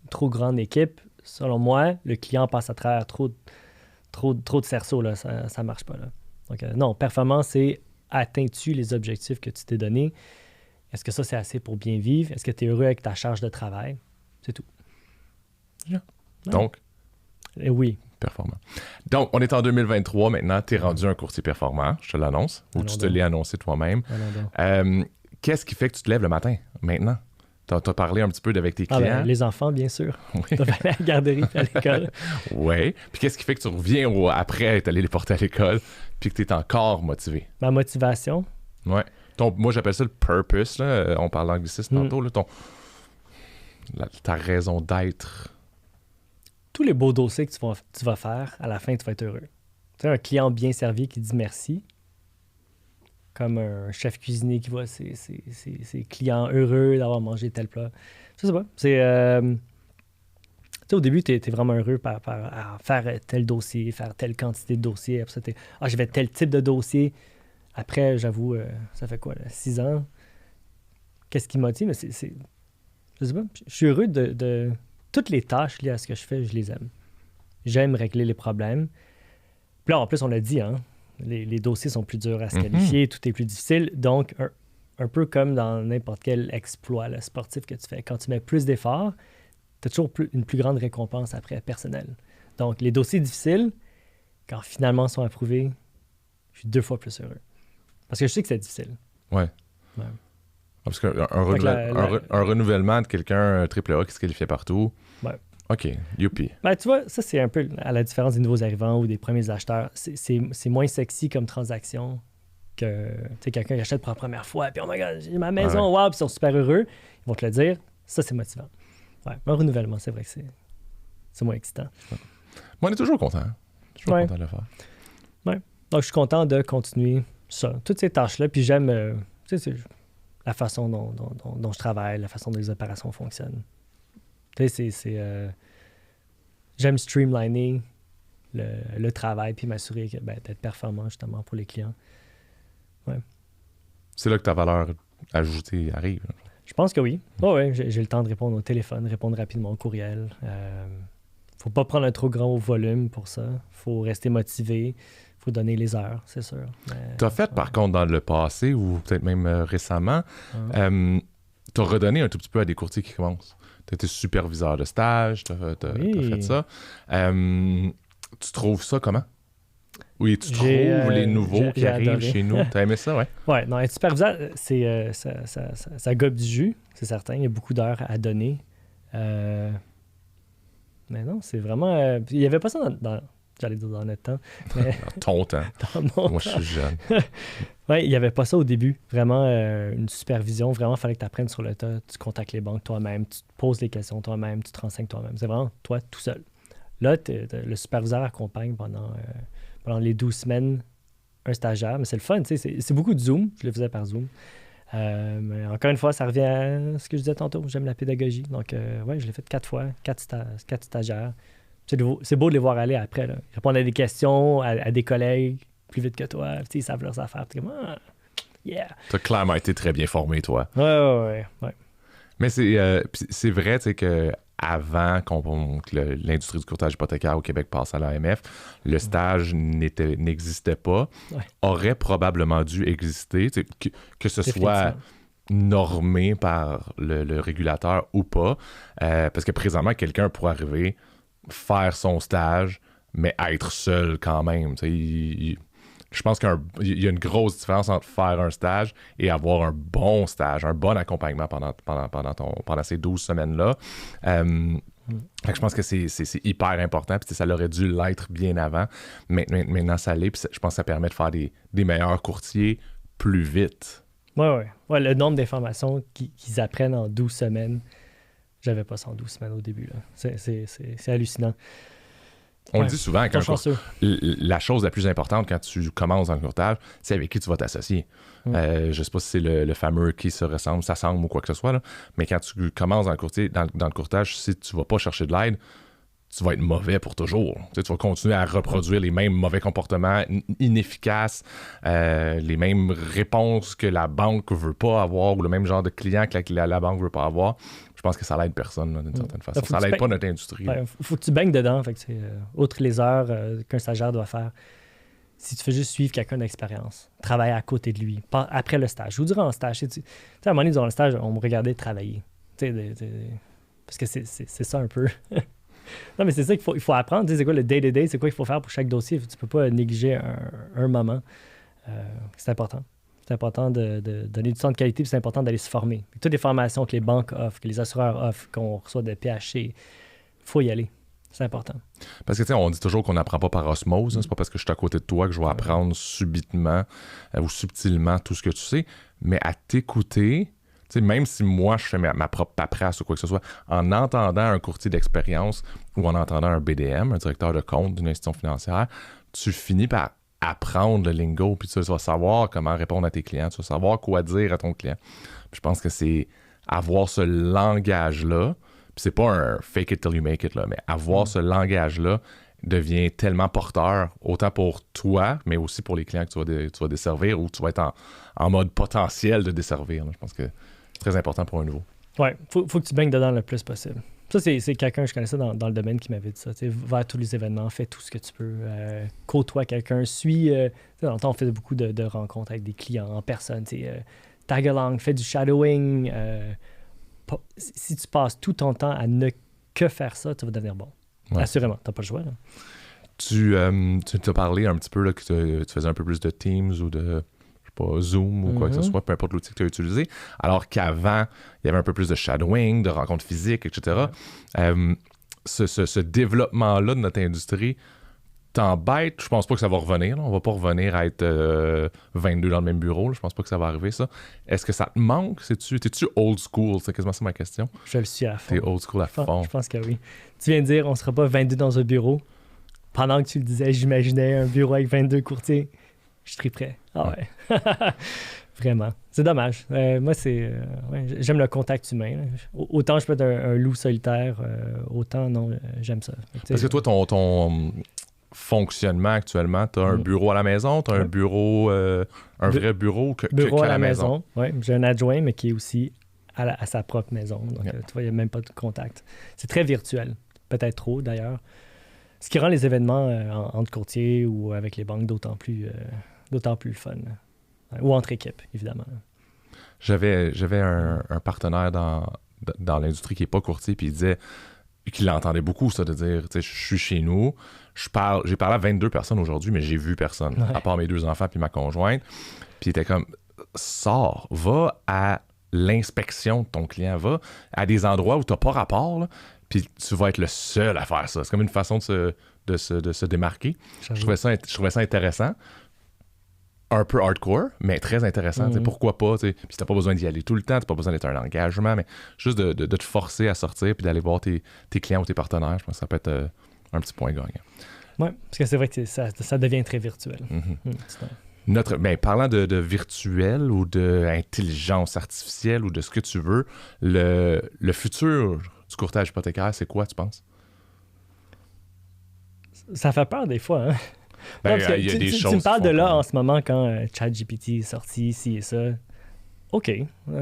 trop grande équipe, selon moi, le client passe à travers trop de cerceaux, là, ça ne marche pas. Là. Donc, non, performance, c'est atteins-tu les objectifs que tu t'es donnés? Est-ce que ça, c'est assez pour bien vivre? Est-ce que tu es heureux avec ta charge de travail? C'est tout. Yeah. Donc, oui. Performant. Donc, on est en 2023 maintenant. Tu es rendu un courtier performant, je te l'annonce, ou tu te l'es annoncé toi-même. Qu'est-ce qui fait que tu te lèves le matin, maintenant? Tu as parlé un petit peu avec tes clients. Les enfants, bien sûr. Oui. Tu vas aller à la garderie et à l'école. Oui. Puis qu'est-ce qui fait que tu reviens après être allé les porter à l'école puis que tu es encore motivé? Ma motivation? Oui. Moi, j'appelle ça le purpose. Là. On parle d'anglicisme tantôt. Là, ta raison d'être. Tous les beaux dossiers que tu vas faire, à la fin, tu vas être heureux. Tu sais, un client bien servi qui dit merci, comme un chef cuisinier qui voit ses clients heureux d'avoir mangé tel plat. Je sais pas. C'est, tu sais, au début, tu es vraiment heureux à faire tel dossier, faire telle quantité de dossiers. Après ça, je vais tel type de dossier. Après, j'avoue, ça fait quoi, là, 6 ans? Qu'est-ce qui motive? Mais Je sais pas. Je suis heureux de... Toutes les tâches liées à ce que je fais, je les aime. J'aime régler les problèmes. Puis là, en plus, on l'a dit, hein, les dossiers sont plus durs à se qualifier, tout est plus difficile. Donc, un peu comme dans n'importe quel exploit là, sportif que tu fais. Quand tu mets plus d'efforts, tu as toujours une plus grande récompense après, personnelle. Donc, les dossiers difficiles, quand finalement sont approuvés, je suis 2 fois plus heureux. Parce que je sais que c'est difficile. Ouais. Parce qu'un renouvellement de quelqu'un, un triple A qui se qualifiait partout. Ouais. OK, youpi. Ben, tu vois, ça, c'est un peu à la différence des nouveaux arrivants ou des premiers acheteurs. C'est moins sexy comme transaction que quelqu'un qui achète pour la première fois. Puis, oh my God, j'ai ma maison, wow, puis ils sont super heureux. Ils vont te le dire. Ça, c'est motivant. Ouais, un renouvellement, c'est vrai que c'est moins excitant. Moi, on est toujours content. Toujours content de le faire. Ouais. Donc, je suis content de continuer ça. Toutes ces tâches-là. Puis, j'aime la façon dont je travaille, la façon dont les opérations fonctionnent. Tu sais, j'aime streamliner le travail puis m'assurer d'être performant justement pour les clients. Ouais. C'est là que ta valeur ajoutée arrive. Je pense que oui. Oui, j'ai le temps de répondre au téléphone, répondre rapidement au courriel. Faut pas prendre un trop grand volume pour ça. Faut rester motivé. Faut donner les heures, c'est sûr. Tu as fait, par contre, dans le passé ou peut-être même récemment, tu as redonné un tout petit peu à des courtiers qui commencent. Tu as été superviseur de stage, tu as fait ça. Tu trouves ça comment? Oui, tu trouves les nouveaux qui arrivent chez nous. Tu as aimé ça, ouais? Oui, non, être superviseur, ça gobe du jus, c'est certain. Il y a beaucoup d'heures à donner. Mais non, c'est vraiment... il n'y avait pas ça j'allais dire dans notre temps. Mais dans ton temps. Dans mon Moi, je suis jeune. Oui, il n'y avait pas ça au début. Vraiment, une supervision. Vraiment, il fallait que tu apprennes sur le tas. Tu contactes les banques toi-même. Tu te poses les questions toi-même. Tu te renseignes toi-même. C'est vraiment toi tout seul. Là, le superviseur accompagne pendant les 12 semaines un stagiaire. Mais c'est le fun, tu sais. C'est beaucoup de Zoom. Je le faisais par Zoom. Mais encore une fois, ça revient à ce que je disais tantôt. J'aime la pédagogie. Donc, je l'ai fait 4 fois. 4 stagiaires. C'est beau de les voir aller après. Là. Répondre à des questions, à des collègues plus vite que toi. Ils savent leurs affaires. T'es comme, yeah. Tu as clairement été très bien formé, toi. Ouais. Mais c'est vrai, tu sais, qu'avant que l'industrie du courtage hypothécaire au Québec passe à l'AMF, le stage n'existait pas, aurait probablement dû exister, que ce soit normé par le régulateur ou pas, parce que présentement, quelqu'un pourrait arriver, faire son stage, mais être seul quand même. Je pense qu'il y a une grosse différence entre faire un stage et avoir un bon stage, un bon accompagnement pendant ces 12 semaines-là. Je pense que c'est hyper important. Puis ça aurait dû l'être bien avant. Maintenant, ça l'est. Puis je pense que ça permet de faire des meilleurs courtiers plus vite. Oui. Le nombre d'informations qu'ils apprennent en 12 semaines, j'avais pas ça en 12 semaines au début. Là. C'est hallucinant. On le dit souvent, la chose la plus importante quand tu commences dans le courtage, c'est avec qui tu vas t'associer. Je sais pas si c'est le fameux qui se ressemble, s'assemble ou quoi que ce soit, là, mais quand tu commences dans le courtage, si tu vas pas chercher de l'aide, tu vas être mauvais pour toujours. Tu vas continuer à reproduire les mêmes mauvais comportements inefficaces, les mêmes réponses que la banque veut pas avoir ou le même genre de client que la banque veut pas avoir. Je pense que ça l'aide personne là, d'une certaine façon. Ça l'aide pas notre industrie. Faut que tu baignes dedans. Fait que outre les heures qu'un stagiaire doit faire, si tu fais juste suivre quelqu'un d'expérience, travailler à côté de lui, après le stage ou durant le stage. À un moment donné, durant le stage, on me regardait travailler. Parce que c'est ça un peu. Non, mais c'est ça qu'il faut apprendre. C'est quoi le day-to-day? C'est quoi qu'il faut faire pour chaque dossier? Tu peux pas négliger un moment. C'est important. C'est important de donner du temps de qualité, puis c'est important d'aller se former. Puis toutes les formations que les banques offrent, que les assureurs offrent, qu'on reçoit de PHC, il faut y aller. C'est important. Parce que, tu sais, on dit toujours qu'on n'apprend pas par osmose. C'est pas parce que je suis à côté de toi que je vais apprendre subitement ou subtilement tout ce que tu sais. Mais à t'écouter, tu sais, même si moi, je fais ma propre paperasse ou quoi que ce soit, en entendant un courtier d'expérience ou en entendant un BDM, un directeur de compte d'une institution financière, tu finis par apprendre le lingo, puis tu vas savoir comment répondre à tes clients, tu vas savoir quoi dire à ton client. Puis je pense que c'est avoir ce langage-là, puis c'est pas un fake it till you make it, là, mais avoir ce langage-là devient tellement porteur, autant pour toi, mais aussi pour les clients que tu vas desservir ou tu vas être en mode potentiel de desservir. Là. Je pense que c'est très important pour un nouveau. Ouais, faut que tu baignes dedans le plus possible. Ça, c'est quelqu'un que je connaissais dans le domaine qui m'avait dit ça. Va à tous les événements, fais tout ce que tu peux. Côtoie quelqu'un, suis. Dans le temps, on faisait beaucoup de rencontres avec des clients en personne. Tag along, fais du shadowing. Si tu passes tout ton temps à ne que faire ça, tu vas devenir bon. Ouais. Assurément, tu n'as pas le choix. Là. Tu t'as parlé un petit peu là, que tu faisais un peu plus de Teams ou de pas Zoom ou quoi que ce soit, peu importe l'outil que tu as utilisé, alors qu'avant, il y avait un peu plus de shadowing, de rencontres physiques, etc. Ce développement-là de notre industrie t'embête. Je pense pas que ça va revenir. Là. On va pas revenir à être 22 dans le même bureau. Là. Je pense pas que ça va arriver, ça. Est-ce que ça te manque? T'es-tu old school? C'est quasiment ça ma question. Je le suis à fond. T'es old school à fond. Je pense que oui. Tu viens de dire, on sera pas 22 dans un bureau. Pendant que tu le disais, j'imaginais un bureau avec 22 courtiers. Je suis très prêt. Ah ouais. Vraiment. C'est dommage. Moi, j'aime le contact humain. Là. Autant je peux être un loup solitaire, autant non, j'aime ça. Parce que toi, ton fonctionnement actuellement, tu as un bureau à la maison, tu as un bureau, un vrai bureau bureau qu'à à la maison. Oui, j'ai un adjoint, mais qui est aussi à sa propre maison. Donc, tu vois, il n'y a même pas de contact. C'est très virtuel. Peut-être trop, d'ailleurs. Ce qui rend les événements entre courtiers ou avec les banques d'autant plus fun. Ou entre équipes, évidemment. J'avais un partenaire dans l'industrie qui n'est pas courtier, puis il disait qu'il entendait beaucoup ça, de dire, tu sais, je suis chez nous, j'ai parlé à 22 personnes aujourd'hui, mais j'ai vu personne, à part mes 2 enfants puis ma conjointe. Puis il était comme, sors, va à l'inspection de ton client, va à des endroits où tu n'as pas rapport, là, puis tu vas être le seul à faire ça. C'est comme une façon de se démarquer. Je trouvais ça intéressant. Un peu hardcore, mais très intéressant. Pourquoi pas? Puis t'as pas besoin d'y aller tout le temps, t'as pas besoin d'être un engagement, mais juste de te forcer à sortir puis d'aller voir tes clients ou tes partenaires, je pense que ça peut être un petit point gagnant. Oui, parce que c'est vrai que ça devient très virtuel. Parlant de virtuel ou d'intelligence artificielle ou de ce que tu veux, le futur du courtage hypothécaire, c'est quoi, tu penses? Ça fait peur des fois, hein? Il y a des choses. Tu me parles de là en ce moment quand ChatGPT est sorti, ci et ça. OK,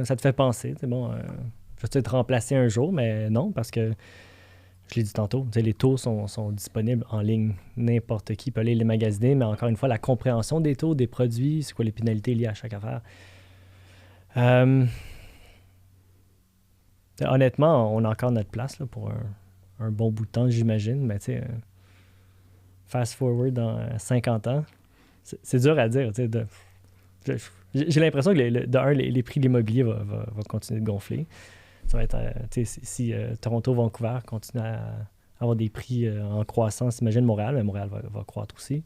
ça te fait penser. C'est bon, je vais peut-être remplacer un jour, mais non, parce que je l'ai dit tantôt, les taux sont disponibles en ligne. N'importe qui peut aller les magasiner, mais encore une fois, la compréhension des taux, des produits, c'est quoi les pénalités liées à chaque affaire. Honnêtement, on a encore notre place là, pour un bon bout de temps, j'imagine, mais tu sais. Fast forward dans 50 ans, c'est dur à dire. J'ai l'impression que les prix de l'immobilier va continuer de gonfler. Ça va être, si Toronto, Vancouver continuent à avoir des prix en croissance, imagine Montréal, mais Montréal va croître aussi.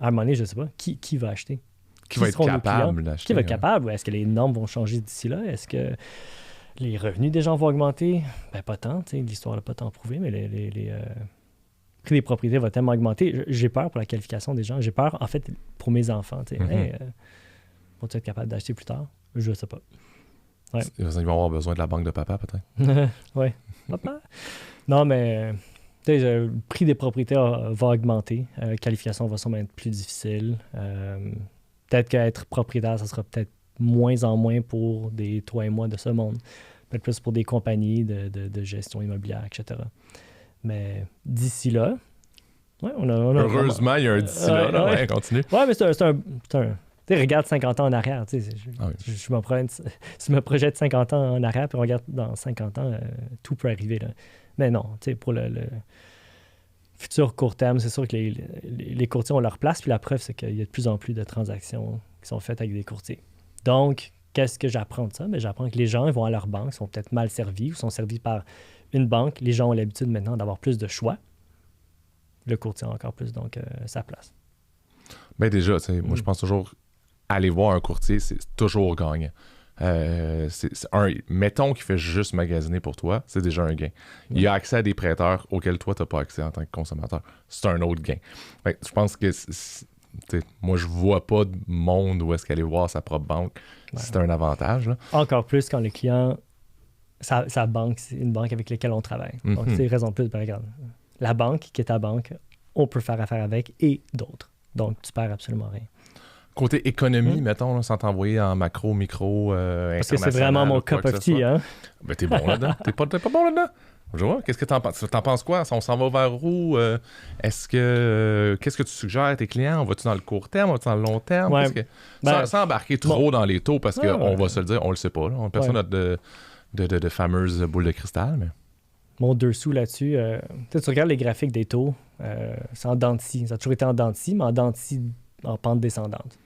À un moment donné, je ne sais pas, qui va acheter? Qui va être capable d'acheter? Qui va être capable? Est-ce que les normes vont changer d'ici là? Est-ce que les revenus des gens vont augmenter? Ben pas tant, l'histoire n'a pas tant prouvé, mais les prix des propriétés va tellement augmenter. J'ai peur pour la qualification des gens. J'ai peur, en fait, pour mes enfants. Vont-ils être capables d'acheter plus tard? Je ne sais pas. Ouais. Ils vont avoir besoin de la banque de papa, peut-être. Oui. Papa? Non, mais le prix des propriétés va augmenter. La qualification va sûrement être plus difficile. Peut-être qu'être propriétaire, ça sera peut-être moins en moins pour toi et moi de ce monde. Peut-être plus pour des compagnies de gestion immobilière, etc. Mais d'ici là, on a heureusement, il y a un d'ici là, continue. Oui, mais c'est un regarde 50 ans en arrière. Je me projette 50 ans en arrière, puis on regarde dans 50 ans, tout peut arriver. Là. Mais non, pour le futur court terme, c'est sûr que les courtiers ont leur place, puis la preuve, c'est qu'il y a de plus en plus de transactions qui sont faites avec des courtiers. Donc, qu'est-ce que j'apprends de ça? Bien, j'apprends que les gens vont à leur banque, sont peut-être mal servis ou sont servis par une banque. Les gens ont l'habitude maintenant d'avoir plus de choix. Le courtier a encore plus, donc, sa place. Bien déjà, moi, je pense toujours aller voir un courtier, c'est toujours gagnant. Mettons qu'il fait juste magasiner pour toi, c'est déjà un gain. Il a accès à des prêteurs auxquels toi, tu n'as pas accès en tant que consommateur. C'est un autre gain. Je pense que moi, je vois pas de monde où est-ce qu'aller voir sa propre banque. Ouais. C'est un avantage. Là. Encore plus quand le client, sa banque, c'est une banque avec laquelle on travaille. Donc, c'est raison de plus. Regarde, la banque qui est ta banque, on peut faire affaire avec et d'autres. Donc, tu perds absolument rien. Côté économie, mettons, là, sans t'envoyer en macro, micro, Parce que c'est vraiment mon cup of tea, hein? Ben, t'es bon là-dedans. T'es pas bon là-dedans? Je vois. Qu'est-ce que t'en penses? T'en penses quoi? On s'en va vers où? Qu'est-ce que tu suggères à tes clients? On va-tu dans le court terme? On va-tu dans le long terme? Ouais. Sans embarquer trop dans les taux, parce qu'on va se le dire, on le sait pas. Là. Personne n'a de fameuses boules de cristal. Mais... Mon dessous là-dessus, tu regardes les graphiques des taux, c'est en dents de scie. Ça a toujours été en dents de scie, mais en dents de scie en pente descendante.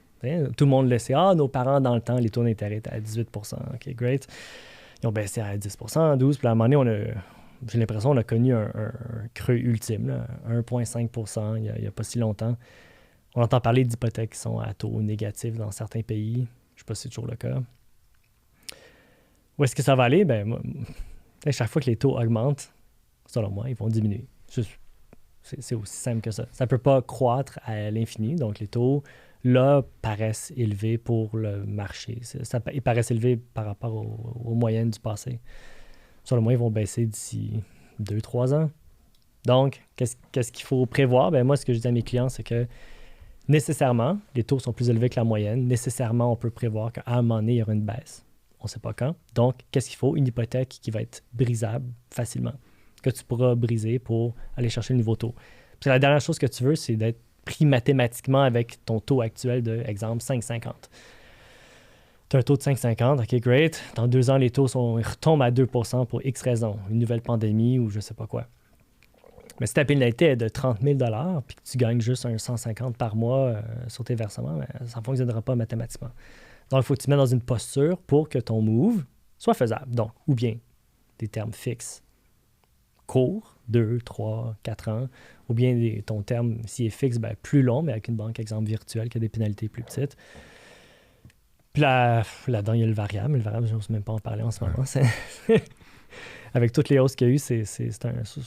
Tout le monde le sait. Nos parents, dans le temps, les taux d'intérêt étaient à 18%. OK, great. Ils ont baissé à 10%, 12%. Puis à un moment donné, j'ai l'impression qu'on a connu un creux ultime, là, 1,5% il n'y a pas si longtemps. On entend parler d'hypothèques qui sont à taux négatifs dans certains pays. Je ne sais pas si c'est toujours le cas. Où est-ce que ça va aller? Ben, chaque fois que les taux augmentent, selon moi, ils vont diminuer. C'est aussi simple que ça. Ça ne peut pas croître à l'infini. Donc, les taux, là, paraissent élevés pour le marché. Ils paraissent élevés par rapport aux moyennes du passé. Selon moi, ils vont baisser d'ici 2-3 ans. Donc, qu'est-ce qu'il faut prévoir? Ben, moi, ce que je dis à mes clients, c'est que nécessairement, les taux sont plus élevés que la moyenne. Nécessairement, on peut prévoir qu'à un moment donné, il y aura une baisse. On ne sait pas quand. Donc, qu'est-ce qu'il faut? Une hypothèque qui va être brisable facilement, que tu pourras briser pour aller chercher le nouveau taux. Parce que la dernière chose que tu veux, c'est d'être pris mathématiquement avec ton taux actuel de, exemple, 5,50. Tu as un taux de 5,50, OK, great. Dans 2 ans, les taux retombent à 2% pour X raisons, une nouvelle pandémie ou je ne sais pas quoi. Mais si ta pénalité est de 30 000 $ puis que tu gagnes juste un 150 par mois sur tes versements, ben, ça ne fonctionnera pas mathématiquement. Donc, il faut que tu te mettes dans une posture pour que ton move soit faisable. Donc, ou bien des termes fixes courts, 2, 3, 4 ans, ou bien ton terme, s'il est fixe, ben, plus long, mais avec une banque, exemple, virtuelle qui a des pénalités plus petites. Puis là-dedans, il y a le variable. Le variable, je n'ose même pas en parler en ce moment. Avec toutes les hausses qu'il y a eu, c'est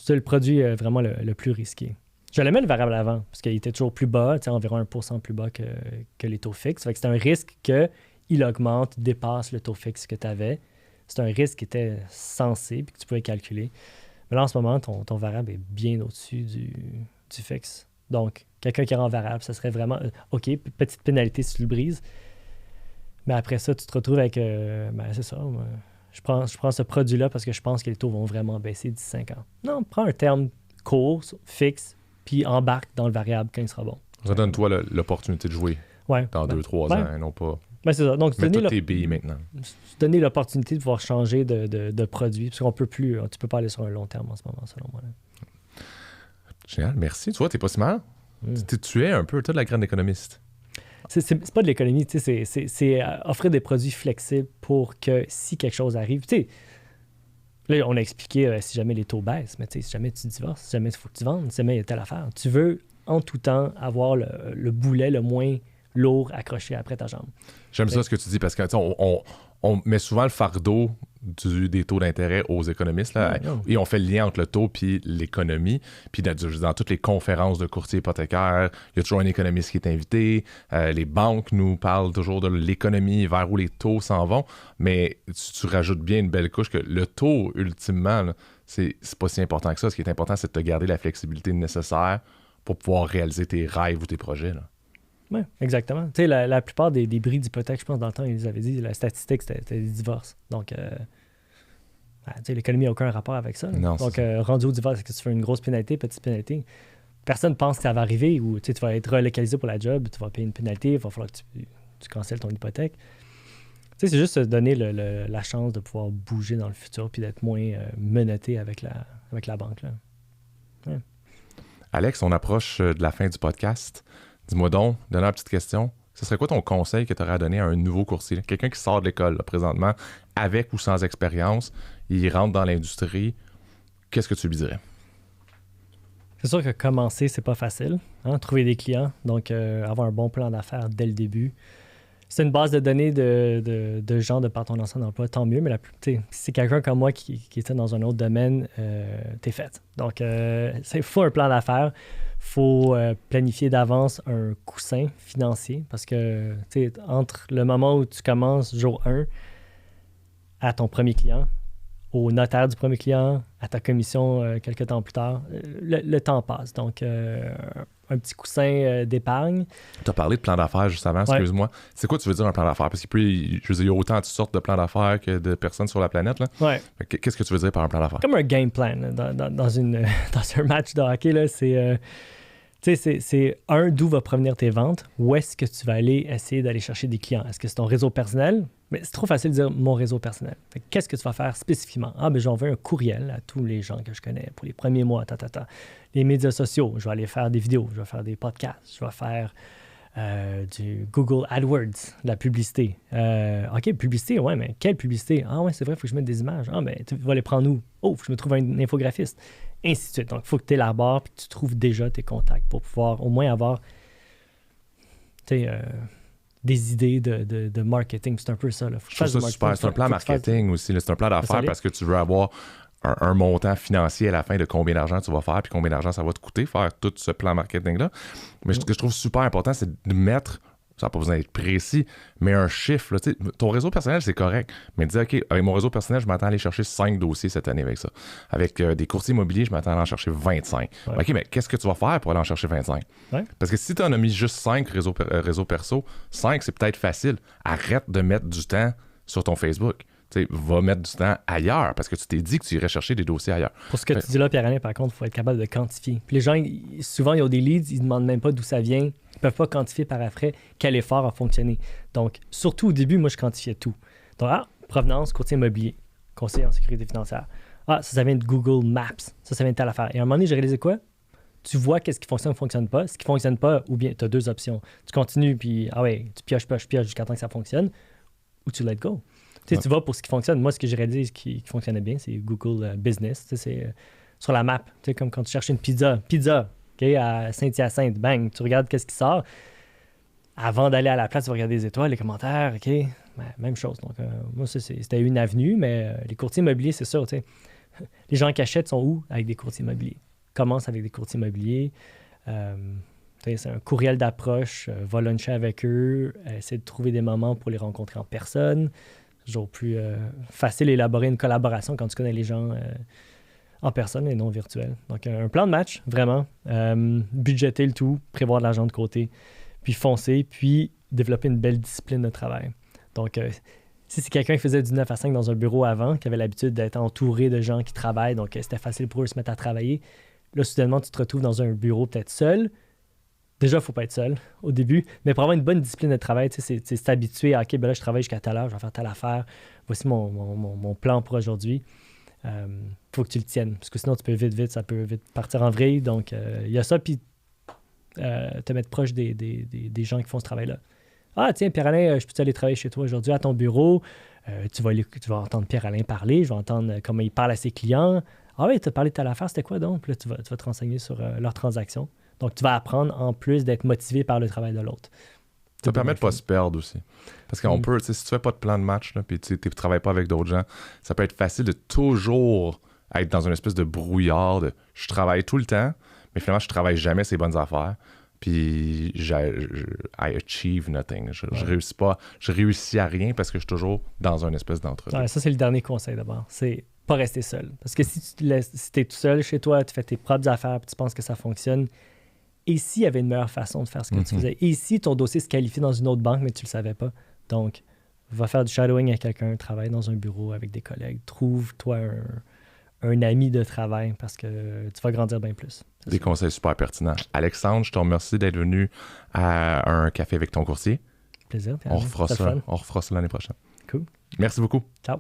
le produit vraiment le plus risqué. Je l'aimais le variable avant, parce qu'il était toujours plus bas, environ 1% plus bas que les taux fixes. Fait que c'est un risque qu'il augmente, dépasse le taux fixe que tu avais. C'est un risque qui était censé et que tu pouvais calculer. Mais là, en ce moment, ton variable est bien au-dessus du fixe. Donc, quelqu'un qui rend variable, ça serait vraiment OK, petite pénalité si tu le brises. Mais après ça, tu te retrouves avec c'est ça. Je prends ce produit-là parce que je pense que les taux vont vraiment baisser d'ici 5 ans. Non, prends un terme court, fixe, puis embarque dans le variable quand il sera bon. Ça donne, toi, l'opportunité de jouer dans 2-3 ans, et non pas... Ben, c'est ça. Donc, mets toutes tes billes maintenant. Donner l'opportunité de pouvoir changer de produit, parce qu'on peut plus... Tu peux pas aller sur un long terme en ce moment, selon moi. Là. Génial, merci. Tu vois, t'es pas si mal. Tu es un peu de la grande économiste. C'est pas de l'économie, c'est offrir des produits flexibles pour que si quelque chose arrive... Là, on a expliqué si jamais les taux baissent, mais si jamais tu divorces, si jamais il faut que tu vendes, si jamais il y a telle affaire, tu veux en tout temps avoir le boulet le moins lourd accroché après ta jambe. J'aime ça ce que tu dis parce que on met souvent le fardeau des taux d'intérêt aux économistes là, et on fait le lien entre le taux puis l'économie. Puis dans toutes les conférences de courtiers hypothécaires, il y a toujours un économiste qui est invité. Les banques nous parlent toujours de l'économie, vers où les taux s'en vont. Mais tu rajoutes bien une belle couche que le taux, ultimement, là, c'est pas si important que ça. Ce qui est important, c'est de te garder la flexibilité nécessaire pour pouvoir réaliser tes rêves ou tes projets. Oui, exactement. Tu sais, la plupart des bris d'hypothèque, je pense, dans le temps, ils avaient dit, la statistique, c'était des divorces. Donc, tu sais, l'économie n'a aucun rapport avec ça. Non, donc, rendu au divorce, est-ce que tu fais une grosse pénalité, petite pénalité? Personne pense que ça va arriver ou tu vas être relocalisé pour la job, tu vas payer une pénalité, il va falloir que tu cancelles ton hypothèque. Tu sais, c'est juste se donner la chance de pouvoir bouger dans le futur puis d'être moins menotté avec la banque. Là. Ouais. Alex, on approche de la fin du podcast. Dis-moi donc, dernière petite question, ce serait quoi ton conseil que tu aurais à donner à un nouveau courtier? Quelqu'un qui sort de l'école là, présentement, avec ou sans expérience, il rentre dans l'industrie, qu'est-ce que tu lui dirais? C'est sûr que commencer, c'est pas facile. Trouver des clients, donc avoir un bon plan d'affaires dès le début. C'est une base de données de gens de par ton ancien emploi, tant mieux, mais si c'est quelqu'un comme moi qui était dans un autre domaine, t'es fait. Donc, il faut un plan d'affaires. Il faut planifier d'avance un coussin financier parce que entre le moment où tu commences jour 1 à ton premier client, au notaire du premier client, à ta commission quelques temps plus tard, le temps passe. Donc, un petit coussin d'épargne. Tu as parlé de plan d'affaires juste avant, excuse-moi. C'est quoi tu veux dire un plan d'affaires? Parce qu'il y a autant de sortes de plans d'affaires que de personnes sur la planète. Là. Ouais. Qu'est-ce que tu veux dire par un plan d'affaires? Comme un game plan là, dans un match de hockey, là, c'est d'où va provenir tes ventes, où est-ce que tu vas aller essayer d'aller chercher des clients. Est-ce que c'est ton réseau personnel? Mais c'est trop facile de dire mon réseau personnel. Qu'est-ce que tu vas faire spécifiquement? J'envoie un courriel à tous les gens que je connais pour les premiers mois, Les médias sociaux, je vais aller faire des vidéos, je vais faire des podcasts, je vais faire du Google AdWords, de la publicité. OK, publicité, ouais, mais quelle publicité? Ouais, c'est vrai, il faut que je mette des images. Tu vas les prendre où? Faut que je me trouve un infographiste. Ainsi de suite. Donc, il faut que tu élabores et que tu trouves déjà tes contacts pour pouvoir au moins avoir des idées de marketing. C'est un peu ça. Là. Je trouve ça super. C'est un plan marketing aussi. Là. C'est un plan d'affaires parce que tu veux avoir un montant financier à la fin de combien d'argent tu vas faire puis combien d'argent ça va te coûter faire tout ce plan marketing-là. Mais ce que je trouve super important, c'est de mettre, ça n'a pas besoin d'être précis, mais un chiffre. Là, ton réseau personnel, c'est correct. Mais dis, OK, avec mon réseau personnel, je m'attends à aller chercher 5 dossiers cette année avec ça. Avec des courtiers immobiliers, je m'attends à en chercher 25. Ouais. OK, mais qu'est-ce que tu vas faire pour aller en chercher 25? Ouais. Parce que si tu en as mis juste 5 réseaux perso, 5, c'est peut-être facile. Arrête de mettre du temps sur ton Facebook. Va mettre du temps ailleurs parce que tu t'es dit que tu irais chercher des dossiers ailleurs. Pour ce que tu dis là, Pierre-Alain, par contre, il faut être capable de quantifier. Puis les gens, souvent, ils ont des leads, ils ne demandent même pas d'où ça vient. Ils ne peuvent pas quantifier par après quel effort a fonctionné. Donc, surtout au début, moi, je quantifiais tout. Donc, provenance, courtier immobilier, conseiller en sécurité financière. Ça vient de Google Maps. Ça vient de telle affaire. Et à un moment donné, j'ai réalisé quoi? Tu vois qu'est-ce qui fonctionne ou ne fonctionne pas. Ce qui ne fonctionne pas, ou bien tu as 2 options. Tu continues, puis tu pioches jusqu'à temps que ça fonctionne, ou tu let go. Tu vas pour ce qui fonctionne. Moi, ce que j'ai réalisé qui fonctionnait bien, c'est Google Business. C'est sur la map, comme quand tu cherches une pizza, okay, à Saint-Hyacinthe, bang, tu regardes qu'est-ce qui sort. Avant d'aller à la place, tu vas regarder les étoiles, les commentaires, OK, même chose. Donc, moi, c'était une avenue, mais les courtiers immobiliers, c'est sûr. Les gens qui achètent sont où? Avec des courtiers immobiliers. Commence avec des courtiers immobiliers. C'est un courriel d'approche, va luncher avec eux, essayer de trouver des moments pour les rencontrer en personne. Toujours plus facile d'élaborer une collaboration quand tu connais les gens en personne et non virtuel. Donc, un plan de match, vraiment. Budgéter le tout, prévoir de l'argent de côté, puis foncer, puis développer une belle discipline de travail. Donc, si c'est quelqu'un qui faisait du 9 à 5 dans un bureau avant, qui avait l'habitude d'être entouré de gens qui travaillent, donc c'était facile pour eux de se mettre à travailler, là, soudainement, tu te retrouves dans un bureau peut-être seul. Déjà, il ne faut pas être seul au début, mais pour avoir une bonne discipline de travail, c'est s'habituer à « OK, ben là, je travaille jusqu'à telle heure, je vais faire telle affaire, voici mon plan pour aujourd'hui. » Faut que tu le tiennes, parce que sinon, tu peux vite, ça peut vite partir en vrille. Donc, il y a ça, puis te mettre proche des gens qui font ce travail-là. Tiens, Pierre-Alain, je peux aller travailler chez toi aujourd'hui à ton bureau. Tu vas entendre Pierre-Alain parler, je vais entendre comment il parle à ses clients. Oui, tu as parlé de telle affaire, c'était quoi donc? Puis là, tu vas te renseigner sur leurs transactions. Donc, tu vas apprendre en plus d'être motivé par le travail de l'autre. Ça permet de ne pas se perdre aussi. Parce qu'on peut, si tu fais pas de plan de match, puis tu ne travailles pas avec d'autres gens, ça peut être facile de toujours être dans une espèce de brouillard de je travaille tout le temps, mais finalement, je travaille jamais ces bonnes affaires. Puis, I achieve nothing. Je réussis pas. Je réussis à rien parce que je suis toujours dans une espèce d'entreprise. Ouais, ça, c'est le dernier conseil d'abord. C'est pas rester seul. Parce que si tu es tout seul chez toi, tu fais tes propres affaires, puis tu penses que ça fonctionne. Et s'il y avait une meilleure façon de faire ce que tu faisais? Et si ton dossier se qualifie dans une autre banque, mais tu ne le savais pas? Donc, va faire du shadowing avec quelqu'un, travaille dans un bureau avec des collègues. Trouve-toi un ami de travail parce que tu vas grandir bien plus. Des conseils super pertinents. Alexandre, je te remercie d'être venu à un café avec ton courtier. Plaisir. On refera ça l'année prochaine. Cool. Merci beaucoup. Ciao.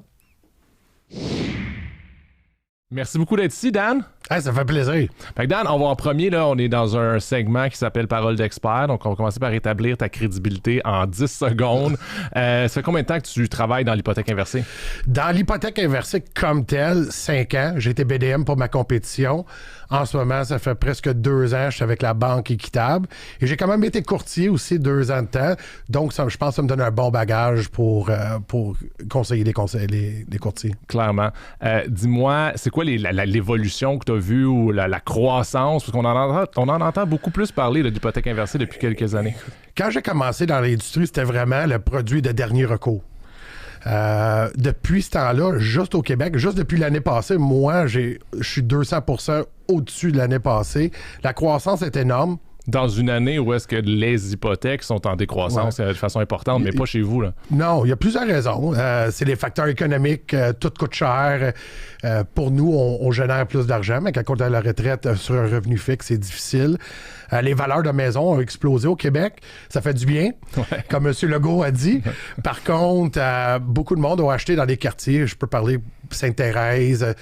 Merci beaucoup d'être ici, Dan. Hey, ça fait plaisir. Fait que Dan, on va en premier, là, on est dans un segment qui s'appelle Parole d'expert. Donc, on va commencer par établir ta crédibilité en 10 secondes. Ça fait combien de temps que tu travailles dans l'hypothèque inversée? Dans l'hypothèque inversée comme telle, 5 ans. J'ai été BDM pour ma compétition. En ce moment, ça fait presque 2 ans, je suis avec la Banque Équitable. Et j'ai quand même été courtier aussi 2 ans de temps. Donc, je pense que ça me donne un bon bagage pour conseiller les courtiers. Clairement. Dis-moi, c'est quoi l'évolution que tu as vue ou la croissance? Parce qu'on en entend beaucoup plus parler de l'hypothèque inversée depuis quelques années. Quand j'ai commencé dans l'industrie, c'était vraiment le produit de dernier recours. Depuis ce temps-là, juste au Québec, juste depuis l'année passée, moi, je suis 200% au-dessus de l'année passée. La croissance est énorme. Dans une année où est-ce que les hypothèques sont en décroissance de façon importante, mais pas chez vous, là. Non, il y a plusieurs raisons. C'est les facteurs économiques, tout coûte cher. Pour nous, on génère plus d'argent, mais quand on est à la retraite sur un revenu fixe, c'est difficile. Les valeurs de maison ont explosé au Québec. Ça fait du bien, comme M. Legault a dit. Par contre, beaucoup de monde ont acheté dans des quartiers. Je peux parler Sainte-Thérèse,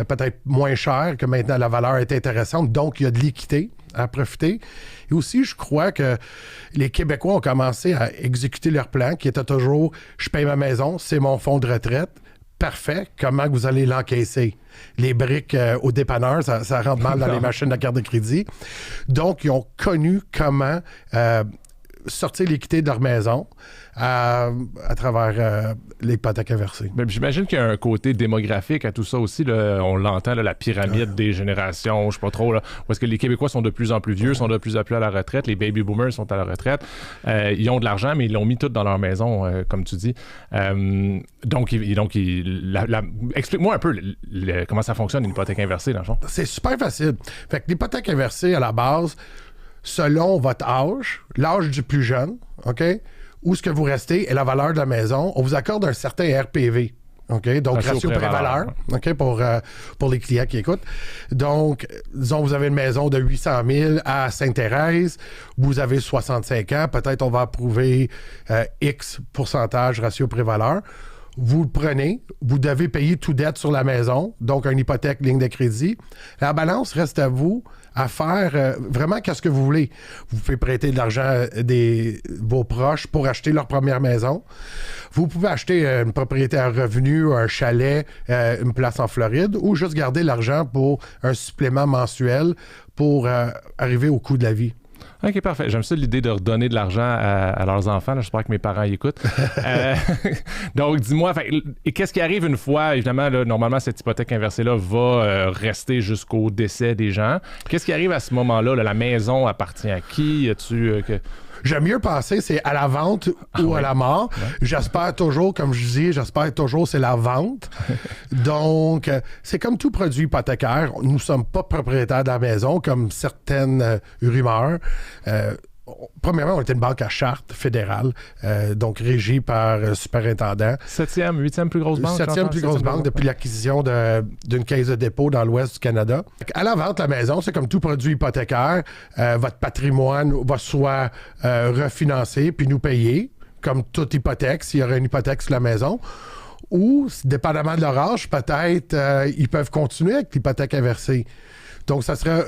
peut-être moins cher, que maintenant la valeur est intéressante. Donc, il y a de l'équité à profiter. Et aussi, je crois que les Québécois ont commencé à exécuter leur plan, qui était toujours « je paye ma maison, c'est mon fonds de retraite ». Parfait. Comment vous allez l'encaisser? Les briques au dépanneur, ça rentre mal dans les machines de carte de crédit. Donc, ils ont connu comment sortir l'équité de leur maison à travers l'hypothèque inversée. Ben, j'imagine qu'il y a un côté démographique à tout ça aussi. Là. On l'entend, là, la pyramide des générations, je sais pas trop. Là, où est-ce que les Québécois sont de plus en plus vieux, sont de plus en plus à la retraite. Les baby boomers sont à la retraite. Ils ont de l'argent, mais ils l'ont mis tout dans leur maison, comme tu dis. Explique-moi un peu comment ça fonctionne, une hypothèque inversée, dans le fond. C'est super facile. Fait que l'hypothèque inversée, à la base, selon votre âge, l'âge du plus jeune, OK? Où est-ce que vous restez et la valeur de la maison, on vous accorde un certain RPV. OK? Donc, ratio pré-valeur, OK? Pour les clients qui écoutent. Donc, disons, vous avez une maison de 800 000 à Sainte-Thérèse, vous avez 65 ans, peut-être on va approuver X pourcentage ratio pré-valeur. Vous le prenez, vous devez payer toute dette sur la maison, donc une hypothèque, ligne de crédit. La balance reste à vous à faire vraiment qu'est-ce que vous voulez. Vous pouvez prêter de l'argent à vos proches pour acheter leur première maison. Vous pouvez acheter une propriété à revenu, un chalet, une place en Floride, ou juste garder l'argent pour un supplément mensuel pour arriver au coût de la vie. OK, parfait. J'aime ça l'idée de redonner de l'argent à leurs enfants. Là, j'espère que mes parents y écoutent. Donc, dis-moi, et qu'est-ce qui arrive une fois, évidemment, là, normalement, cette hypothèque inversée-là va rester jusqu'au décès des gens. Qu'est-ce qui arrive à ce moment-là? Là, la maison appartient à qui? J'aime mieux penser c'est à la vente ou à la mort. Ouais. J'espère toujours, comme je dis, c'est la vente. Donc, c'est comme tout produit hypothécaire. Nous ne sommes pas propriétaires de la maison, comme certaines rumeurs. Premièrement, on était une banque à charte fédérale, donc régie par superintendant. 7e, 8e plus grosse banque? 7e plus grosse banque depuis l'acquisition d'une caisse de dépôt dans l'ouest du Canada. À la vente, la maison, c'est comme tout produit hypothécaire. Votre patrimoine va soit refinancé puis nous payer, comme toute hypothèque, s'il y aurait une hypothèque sur la maison. Ou, dépendamment de leur âge, peut-être ils peuvent continuer avec l'hypothèque inversée. Donc, ça serait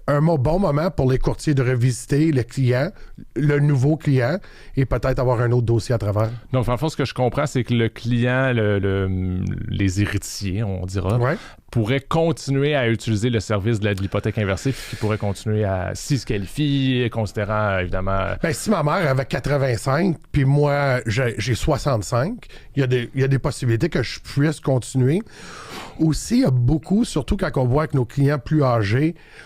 un bon moment pour les courtiers de revisiter le client, le nouveau client, et peut-être avoir un autre dossier à travers. Donc, en fait, ce que je comprends, c'est que le client, les héritiers, on dira, pourraient continuer à utiliser le service de l'hypothèque inversée, puis qu'ils pourraient continuer à s'y se qualifier, considérant, évidemment... Bien, si ma mère avait 85, puis moi, j'ai 65, il y a des possibilités que je puisse continuer. Aussi, il y a beaucoup, surtout quand on voit que nos clients plus âgés,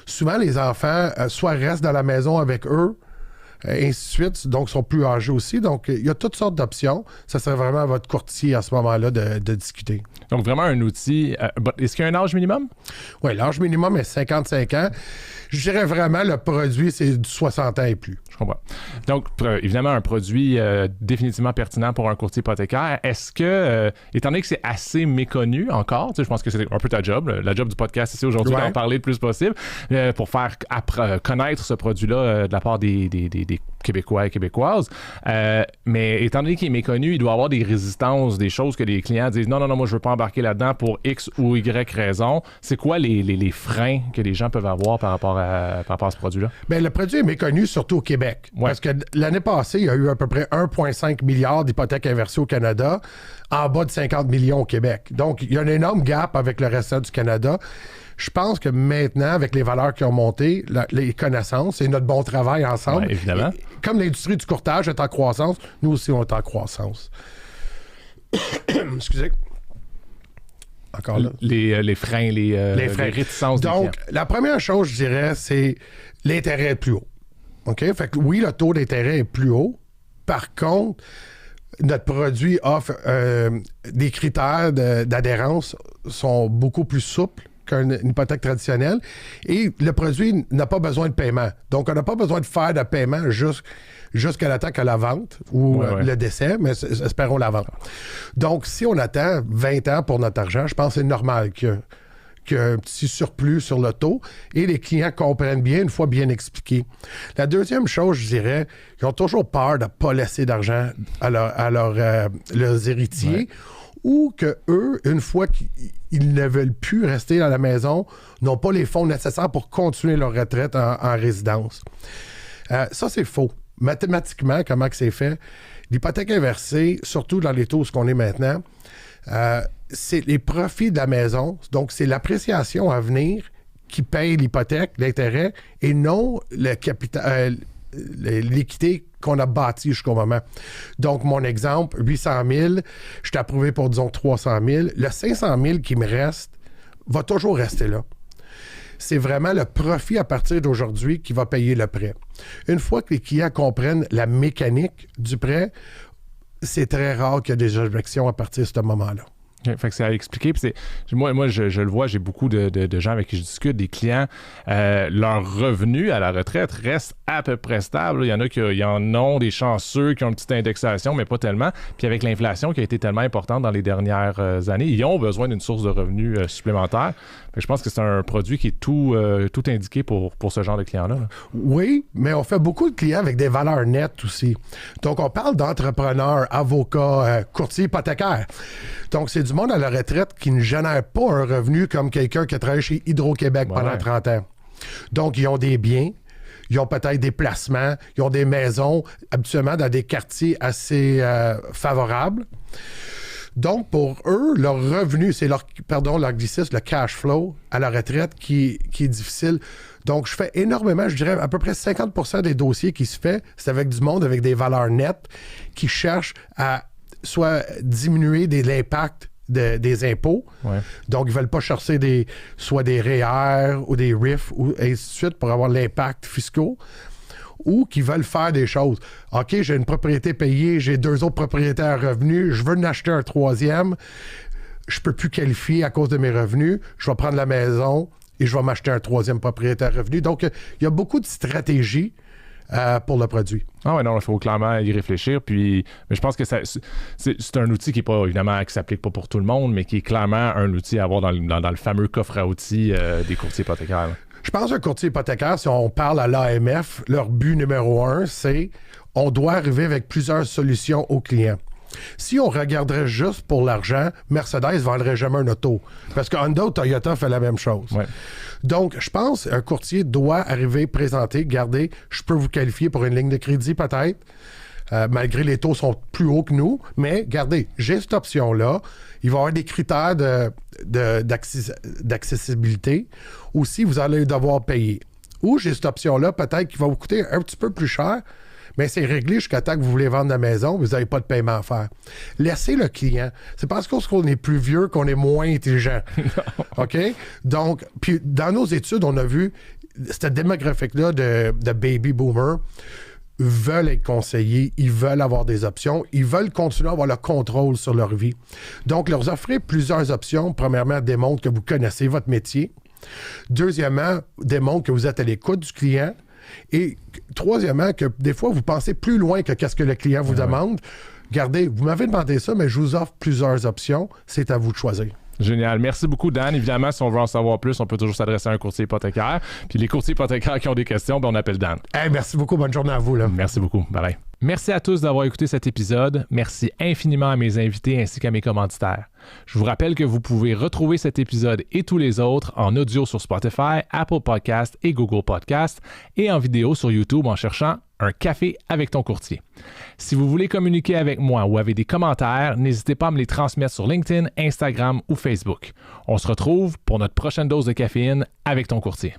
souvent les enfants soit restent dans la maison avec eux, et ainsi de suite, donc sont plus âgés aussi. Donc, il y a toutes sortes d'options. Ça serait vraiment à votre courtier à ce moment-là de discuter. Donc, vraiment un outil. Est-ce qu'il y a un âge minimum? Oui, l'âge minimum est 55 ans. Je dirais vraiment, le produit, c'est du 60 ans et plus. Je comprends. Donc, évidemment, un produit définitivement pertinent pour un courtier hypothécaire. Est-ce que, étant donné que c'est assez méconnu encore, je pense que c'est un peu ta job, la job du podcast ici aujourd'hui, d'en parler le plus possible, pour faire connaître ce produit-là de la part des Québécois et Québécoises. Mais étant donné qu'il est méconnu, il doit y avoir des résistances, des choses que les clients disent non, moi, je veux pas embarquer là-dedans pour X ou Y raison. C'est quoi les freins que les gens peuvent avoir par rapport à ce produit-là? Bien, le produit est méconnu, surtout au Québec. Parce que l'année passée, il y a eu à peu près 1,5 milliard d'hypothèques inversées au Canada, en bas de 50 millions au Québec. Donc, il y a un énorme gap avec le reste du Canada. Je pense que maintenant, avec les valeurs qui ont monté, les connaissances et notre bon travail ensemble, évidemment. Comme l'industrie du courtage est en croissance, nous aussi, on est en croissance. Excusez. Encore là. Les freins, les réticences. Donc, la première chose, je dirais, c'est l'intérêt est plus haut. OK? Fait que oui, le taux d'intérêt est plus haut. Par contre, notre produit offre des critères d'adhérence sont beaucoup plus souples qu'une hypothèque traditionnelle. Et le produit n'a pas besoin de paiement. Donc, on n'a pas besoin de faire de paiement jusqu'à la temps que la vente ou le décès, mais espérons la vente. Donc, si on attend 20 ans pour notre argent, je pense que c'est normal qu'il y a un petit surplus sur le taux et les clients comprennent bien une fois bien expliqué. La deuxième chose, je dirais, ils ont toujours peur de ne pas laisser d'argent à leurs héritiers ou qu'eux, une fois qu'ils ne veulent plus rester dans la maison, n'ont pas les fonds nécessaires pour continuer leur retraite en résidence. Ça, c'est faux. Mathématiquement, comment que c'est fait? L'hypothèque inversée, surtout dans les taux où on est maintenant, c'est les profits de la maison, donc c'est l'appréciation à venir qui paye l'hypothèque, l'intérêt, et non le capital, l'équité qu'on a bâtie jusqu'au moment. Donc, mon exemple, 800 000, je t'ai approuvé pour, disons, 300 000. Le 500 000 qui me reste va toujours rester là. C'est vraiment le profit à partir d'aujourd'hui qui va payer le prêt. Une fois que les clients comprennent la mécanique du prêt, c'est très rare qu'il y ait des objections à partir de ce moment-là. Okay, fait que c'est à expliquer. Puis moi je le vois, j'ai beaucoup de gens avec qui je discute, des clients, leur revenu à la retraite reste à peu près stable. Il y en a qui en ont des chanceux, qui ont une petite indexation, mais pas tellement. Puis avec l'inflation qui a été tellement importante dans les dernières années, ils ont besoin d'une source de revenus supplémentaire. Fait que je pense que c'est un produit qui est tout indiqué pour ce genre de clients-là. Là. Oui, mais on fait beaucoup de clients avec des valeurs nettes aussi. Donc, on parle d'entrepreneurs, avocats, courtiers hypothécaires. Donc, c'est du monde à la retraite qui ne génère pas un revenu comme quelqu'un qui a travaillé chez Hydro-Québec pendant 30 ans. Donc, ils ont des biens, ils ont peut-être des placements, ils ont des maisons, habituellement dans des quartiers assez favorables. Donc, pour eux, leur revenu, c'est leur anglicisme, le cash flow à la retraite qui est difficile. Donc, je fais énormément, je dirais à peu près 50% des dossiers qui se fait, c'est avec du monde avec des valeurs nettes qui cherchent à soit diminuer l'impact des impôts. Ouais. Donc, ils ne veulent pas chercher soit des REER ou des RIF ou ainsi de suite pour avoir l'impact fiscal. Ou qui veulent faire des choses. OK, j'ai une propriété payée, j'ai 2 autres propriétaires à revenus, je veux en acheter un 3e, je peux plus qualifier à cause de mes revenus, je vais prendre la maison et je vais m'acheter un 3e propriétaire à revenus. Donc, il y a beaucoup de stratégies pour le produit. Ah ouais, non, il faut clairement y réfléchir. Puis, mais je pense que c'est un outil qui n'est pas, évidemment, qui ne s'applique pas pour tout le monde, mais qui est clairement un outil à avoir dans le fameux coffre à outils des courtiers hypothécaires. Là. Je pense qu'un courtier hypothécaire, si on parle à l'AMF, leur but numéro 1, c'est on doit arriver avec plusieurs solutions aux clients. Si on regarderait juste pour l'argent, Mercedes ne vendrait jamais un auto. Parce que Honda ou Toyota fait la même chose. Ouais. Donc, je pense qu'un courtier doit arriver, présenter, regardez, je peux vous qualifier pour une ligne de crédit peut-être, malgré les taux sont plus hauts que nous, mais regardez, j'ai cette option-là. Il va y avoir des critères d'accessibilité. Aussi, vous allez devoir payer. Ou j'ai cette option-là, peut-être qui va vous coûter un petit peu plus cher, mais c'est réglé jusqu'à temps que vous voulez vendre la maison, vous n'avez pas de paiement à faire. Laissez le client. C'est parce qu'on est plus vieux qu'on est moins intelligent. OK? Donc, puis dans nos études, on a vu cette démographique-là de baby boomers veulent être conseillés, ils veulent avoir des options, ils veulent continuer à avoir le contrôle sur leur vie. Donc, leur offrir plusieurs options, premièrement, démontre que vous connaissez votre métier. Deuxièmement, démontre que vous êtes à l'écoute du client. Et troisièmement, que des fois, vous pensez plus loin que qu'est-ce que le client vous demande. Regardez, vous m'avez demandé ça, mais je vous offre plusieurs options. C'est à vous de choisir. Génial. Merci beaucoup, Dan. Évidemment, si on veut en savoir plus, on peut toujours s'adresser à un courtier hypothécaire. Puis les courtiers hypothécaires qui ont des questions, on appelle Dan. Hey, merci beaucoup. Bonne journée à vous. Là. Merci beaucoup. Bye-bye. Merci à tous d'avoir écouté cet épisode. Merci infiniment à mes invités ainsi qu'à mes commanditaires. Je vous rappelle que vous pouvez retrouver cet épisode et tous les autres en audio sur Spotify, Apple Podcasts et Google Podcasts et en vidéo sur YouTube en cherchant un café avec ton courtier. Si vous voulez communiquer avec moi ou avez des commentaires, n'hésitez pas à me les transmettre sur LinkedIn, Instagram ou Facebook. On se retrouve pour notre prochaine dose de caféine avec ton courtier.